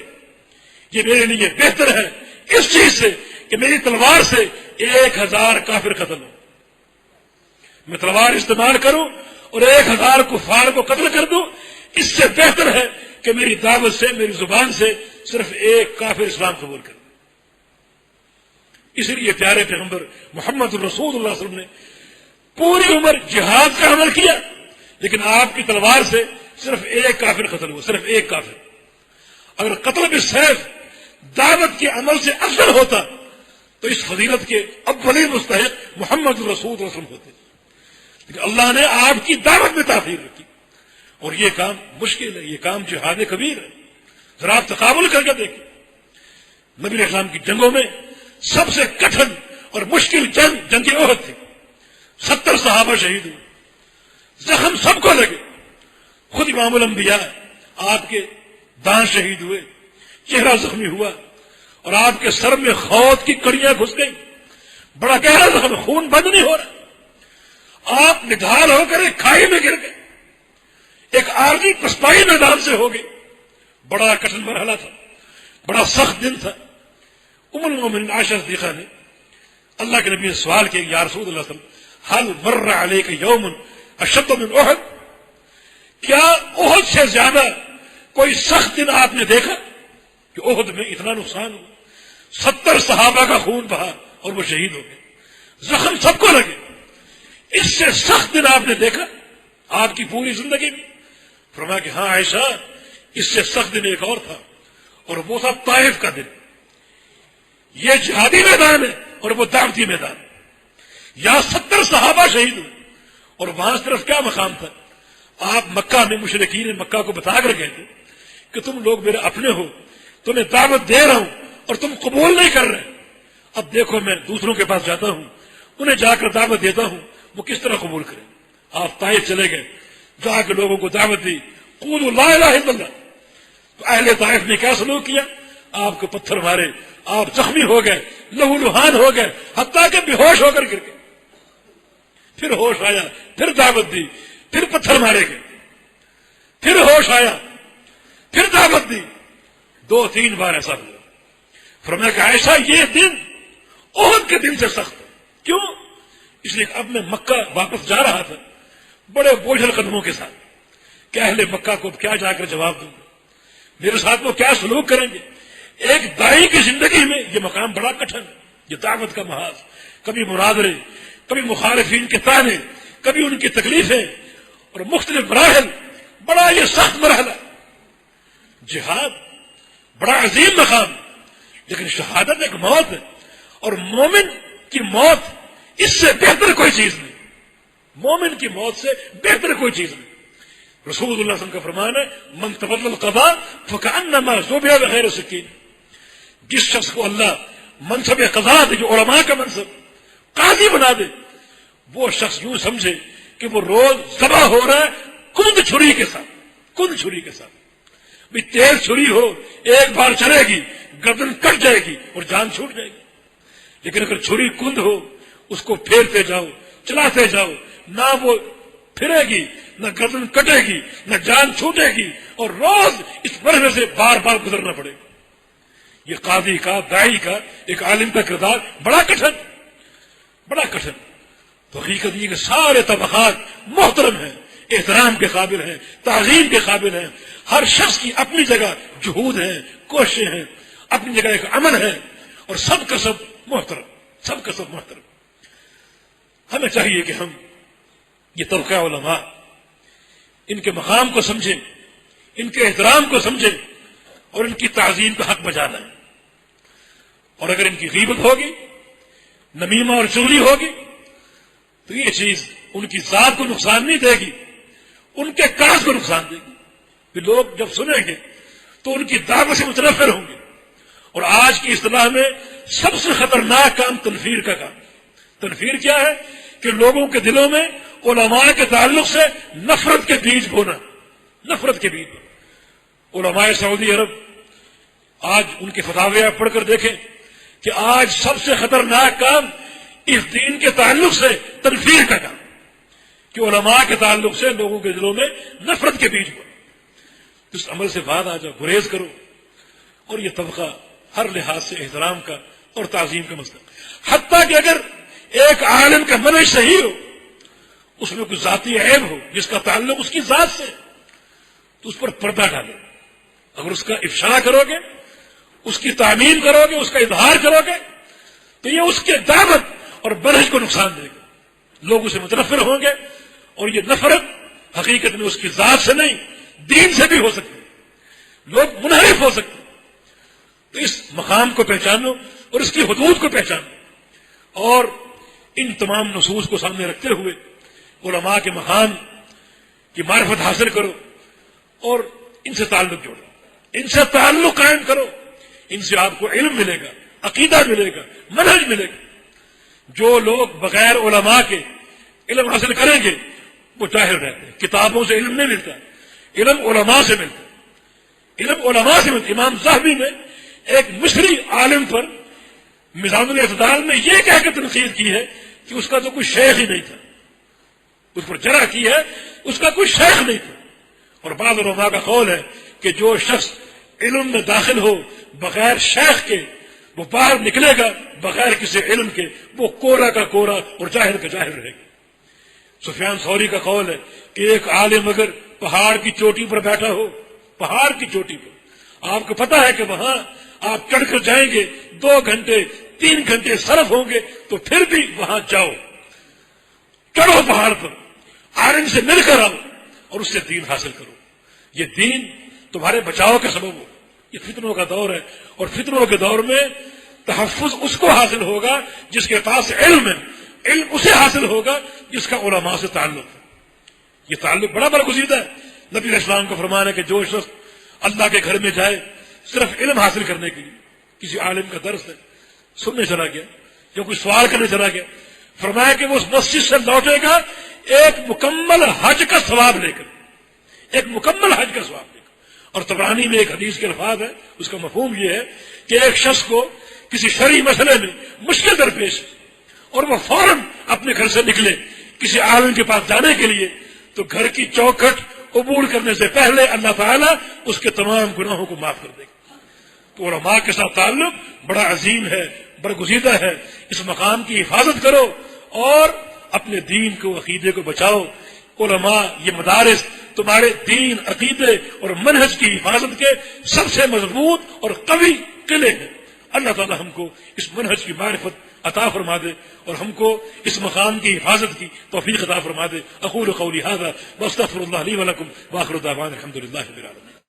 یہ میرے لیے بہتر ہے اس چیز سے کہ میری تلوار سے 1000 کافر قتل ہو۔ میں تلوار استعمال کروں اور 1000 کفار کو قتل کر دوں، اس سے بہتر ہے کہ میری دعوت سے، میری زبان سے صرف ایک کافر اسلام قبول کر دے۔ اسی لیے پیارے پیغمبر محمد الرسول اللہ صلی اللہ علیہ وسلم نے پوری عمر جہاد کا عمل کیا، لیکن آپ کی تلوار سے صرف ایک کافر قتل ہوا، صرف ایک کافر۔ اگر قتل بالسیف دعوت کے عمل سے افضل ہوتا تو اس فضیلت کے اولین مستحق محمد الرسول اللہ صلی اللہ علیہ وسلم ہوتے، لیکن اللہ نے آپ کی دعوت میں تاخیر رکھی، اور یہ کام مشکل ہے، یہ کام جہاد کبیر ہے۔ ذرا آپ تقابل کر کے دیکھیں، نبی علیہ السلام کی جنگوں میں سب سے کٹھن اور مشکل جنگ احد تھی۔ 70 صحابہ شہید ہوئے، زخم سب کو لگے، خود امام الانبیاء آپ کے دانت شہید ہوئے، چہرہ زخمی ہوا، اور آپ کے سر میں خود کی کڑیاں گھس گئی، بڑا گہرا زخم، خون بند نہیں ہو رہا۔ آپ نڈھال ہو کر ایک کھائی میں گر گئے، ایک عارضی پسپائی میدان سے ہو گئی۔ بڑا کٹھن مرحلہ تھا، بڑا سخت دن تھا۔ ام المومنین عائشہ صدیقہ نے اللہ کے نبی نے سوال کیا، یا رسول اللہ صلی اللہ علیہ وسلم حل مر علیک یوم اشد من احد، کیا احد سے زیادہ کوئی سخت دن آپ نے دیکھا کہ احد میں اتنا نقصان ہوا، 70 صحابہ کا خون بہا اور وہ شہید ہو گئے، زخم سب کو لگے، اس سے سخت دن آپ نے دیکھا آپ کی پوری زندگی میں؟ فرمایا کہ ہاں عائشہ، اس سے سخت دن ایک اور تھا، اور وہ تھا طائف کا دن۔ یہ جہادی میدان ہے اور وہ دعوتی میدان ہے، یہاں 70 صحابہ شہید ہوئے، اور وہاں صرف کیا مقام تھا؟ آپ مکہ میں مشرکین مکہ کو بتا کر گئے تھے کہ تم لوگ میرے اپنے ہو، تمہیں دعوت دے رہا ہوں اور تم قبول نہیں کر رہے۔ اب دیکھو میں دوسروں کے پاس جاتا ہوں، انہیں جا کر دعوت دیتا ہوں، وہ کس طرح قبول کریں؟ آپ طائف چلے گئے، جا کے لوگوں کو دعوت دی، قولوا لا الہ الا اللہ۔ تو اہل طائف نے کیا سلوک کیا؟ آپ کو پتھر مارے، آپ زخمی ہو گئے، لہو لہان ہو گئے، حتیٰ کہ بے ہوش ہو کر گر گئے۔ پھر ہوش آیا، پھر دعوت دی، پھر پتھر مارے گئے، پھر ہوش آیا، پھر دعوت دی، 2-3 بار ایسا ہوا۔ فرمایا کہ عائشہ یہ دن احد کے دن سے سخت ہے۔ کیوں؟ اس لیے اب میں مکہ واپس جا رہا تھا بڑے بوجھل قدموں کے ساتھ کہ اہل مکہ کو کیا جا کر جواب دوں گا، میرے ساتھ وہ کیا سلوک کریں گے۔ ایک داعی کی زندگی میں یہ مقام بڑا کٹھن ہے، یہ دعوت کا محاذ، کبھی مناظرے، کبھی مخالفین کے طعنے، کبھی ان کی تکلیفیں اور مختلف مراحل، بڑا یہ سخت مرحلہ۔ جہاد بڑا عظیم مقام، لیکن شہادت ایک موت ہے، اور مومن کی موت اس سے بہتر کوئی چیز نہیں، مومن کی موت سے بہتر کوئی چیز نہیں۔ رسول اللہ صلی اللہ علیہ وسلم کا فرمان ہے، من تبدل القضاء فکأنما ذبح بغیر سکین۔ جس شخص کو اللہ منصب قضاء دے، جو علماء کا منصب، قاضی بنا دے، وہ شخص یوں سمجھے کہ وہ روز ذبح ہو رہا ہے کند چھری کے ساتھ، کند چھری کے ساتھ۔ بھی تیز چھری ہو، ایک بار چلے گی، گردن کٹ جائے گی اور جان چھوٹ جائے گی، لیکن اگر چھری کند ہو، اس کو پھیرتے جاؤ، چلاتے جاؤ، نہ وہ پھرے گی، نہ گردن کٹے گی، نہ جان چھوٹے گی، اور روز اس مرحلے سے بار بار گزرنا پڑے گا۔ یہ قاضی کا، داعی کا، ایک عالم کا کردار بڑا کٹھن، بڑا کٹھن۔ تو حقیقت یہ کہ سارے طبقات محترم ہیں، احترام کے قابل ہیں، تعظیم کے قابل ہیں، ہر شخص کی اپنی جگہ جہود ہیں، کوششیں ہیں، اپنی جگہ ایک امن ہے، اور سب کا سب محترم، سب کا سب محترم۔ ہمیں چاہیے کہ ہم یہ طبقہ علماء، ان کے مقام کو سمجھیں، ان کے احترام کو سمجھیں اور ان کی تعظیم کا حق بجا لائیں۔ اور اگر ان کی غیبت ہوگی، نمیمہ اور چغلی ہوگی، تو یہ چیز ان کی ذات کو نقصان نہیں دے گی، ان کے کاج کو نقصان دے گی۔ پھر لوگ جب سنیں گے تو ان کی دعوت سے متنفر ہوں گے۔ اور آج کی اصطلاح میں سب سے خطرناک کام تنفیر کا کام۔ تنفیر کیا ہے؟ کہ لوگوں کے دلوں میں علماء کے تعلق سے نفرت کے بیج بونا، نفرت کے بیج بونا۔ علماء سعودی عرب، آج ان کے فتاوی آپ پڑھ کر دیکھیں کہ آج سب سے خطرناک کام اس دین کے تعلق سے تنفیر کا کام، کہ علماء کے تعلق سے لوگوں کے دلوں میں نفرت کے بیج بونا۔ اس عمل سے بعد آ جاؤ، گریز کرو۔ اور یہ طبقہ ہر لحاظ سے احترام کا اور تعظیم کا مسئلہ، حتیٰ کہ اگر ایک عالم کا منہج صحیح ہو، اس میں کوئی ذاتی عیب ہو جس کا تعلق اس کی ذات سے، تو اس پر پردہ ڈالو۔ اگر اس کا افشا کرو گے، اس کی تعمیم کرو گے، اس کا اظہار کرو گے، تو یہ اس کے دعوت اور منہج کو نقصان دے گا۔ لوگ اسے متنفر ہوں گے، اور یہ نفرت حقیقت میں اس کی ذات سے نہیں، دین سے بھی ہو سکتی، لوگ منحرف ہو سکتے۔ تو اس مقام کو پہچانو اور اس کی حدود کو پہچانو، اور ان تمام نصوص کو سامنے رکھتے ہوئے علماء کے مقام کی معرفت حاصل کرو اور ان سے تعلق جوڑو، ان سے تعلق قائم کرو۔ ان سے آپ کو علم ملے گا، عقیدہ ملے گا، منہج ملے گا۔ جو لوگ بغیر علماء کے علم حاصل کریں گے وہ جاہل رہتے ہیں۔ کتابوں سے علم نہیں ملتا، علم علماء سے ملتا ہے، علم علماء سے ملتا ہے۔ امام ذہبی نے ایک مصری عالم پر میزان الاعتدال میں یہ کہہ کے تنقید کی ہے کہ اس کا تو کوئی شیخ ہی نہیں تھا، اس پر جرح کی ہے، اس کا کوئی شیخ نہیں تھا۔ اور بعض علماء کا قول ہے کہ جو شخص علم میں داخل ہو بغیر شیخ کے، وہ باہر نکلے گا بغیر کسی علم کے، وہ کورا کا کورا اور جاہل کا جاہل رہے گا۔ سفیان ثوری کا قول ہے کہ ایک عالم اگر پہاڑ کی چوٹی پر بیٹھا ہو، پہاڑ کی چوٹی پر، آپ کو پتا ہے کہ وہاں آپ چڑھ کر جائیں گے، 2 گھنٹے 3 گھنٹے صرف ہوں گے، تو پھر بھی وہاں جاؤ، چڑھو پہاڑ پر، عالم سے مل کر آؤ اور اس سے دین حاصل کرو۔ یہ دین تمہارے بچاؤ کا سبب ہو۔ یہ فتنوں کا دور ہے، اور فتنوں کے دور میں تحفظ اس کو حاصل ہوگا جس کے پاس علم ہے، علم اسے حاصل ہوگا جس کا علماء سے تعلق ہے۔ یہ تعلق بڑا برگزیدہ ہے۔ نبی علیہ السلام کا فرمان ہے کہ جو شخص اللہ کے گھر میں جائے صرف علم حاصل کرنے کے لیے، کسی عالم کا درس ہے سننے چلا گیا یا کوئی سوال کرنے چلا گیا، فرمایا کہ وہ اس مسجد سے لوٹے گا ایک مکمل حج کا ثواب لے کر، ایک مکمل حج کا ثواب لے کر۔ اور طبرانی میں ایک حدیث کے الفاظ ہے، اس کا مفہوم یہ ہے کہ ایک شخص کو کسی شرعی مسئلے میں مشکل درپیش ہے اور وہ فوراً اپنے گھر سے نکلے کسی عالم کے پاس جانے کے لیے، تو گھر کی چوکھٹ عبور کرنے سے پہلے اللہ تعالیٰ اس کے تمام گناہوں کو معاف کر دے گا۔ تو علماء کے ساتھ تعلق بڑا عظیم ہے، برگزیدہ ہے۔ اس مقام کی حفاظت کرو اور اپنے دین کو، عقیدے کو بچاؤ۔ علماء، یہ مدارس تمہارے دین، عقیدے اور منہج کی حفاظت کے سب سے مضبوط اور قوی قلعے ہیں۔ اللہ تعالیٰ ہم کو اس منہج کی معرفت عطا فرما دے اور ہم کو اس مقام کی حفاظت کی توفیق عطا فرما دے۔ اقول قولی ھذا واستغفر اللہ لی ولکم واخر دعوانا الحمد للہ رب العالمین۔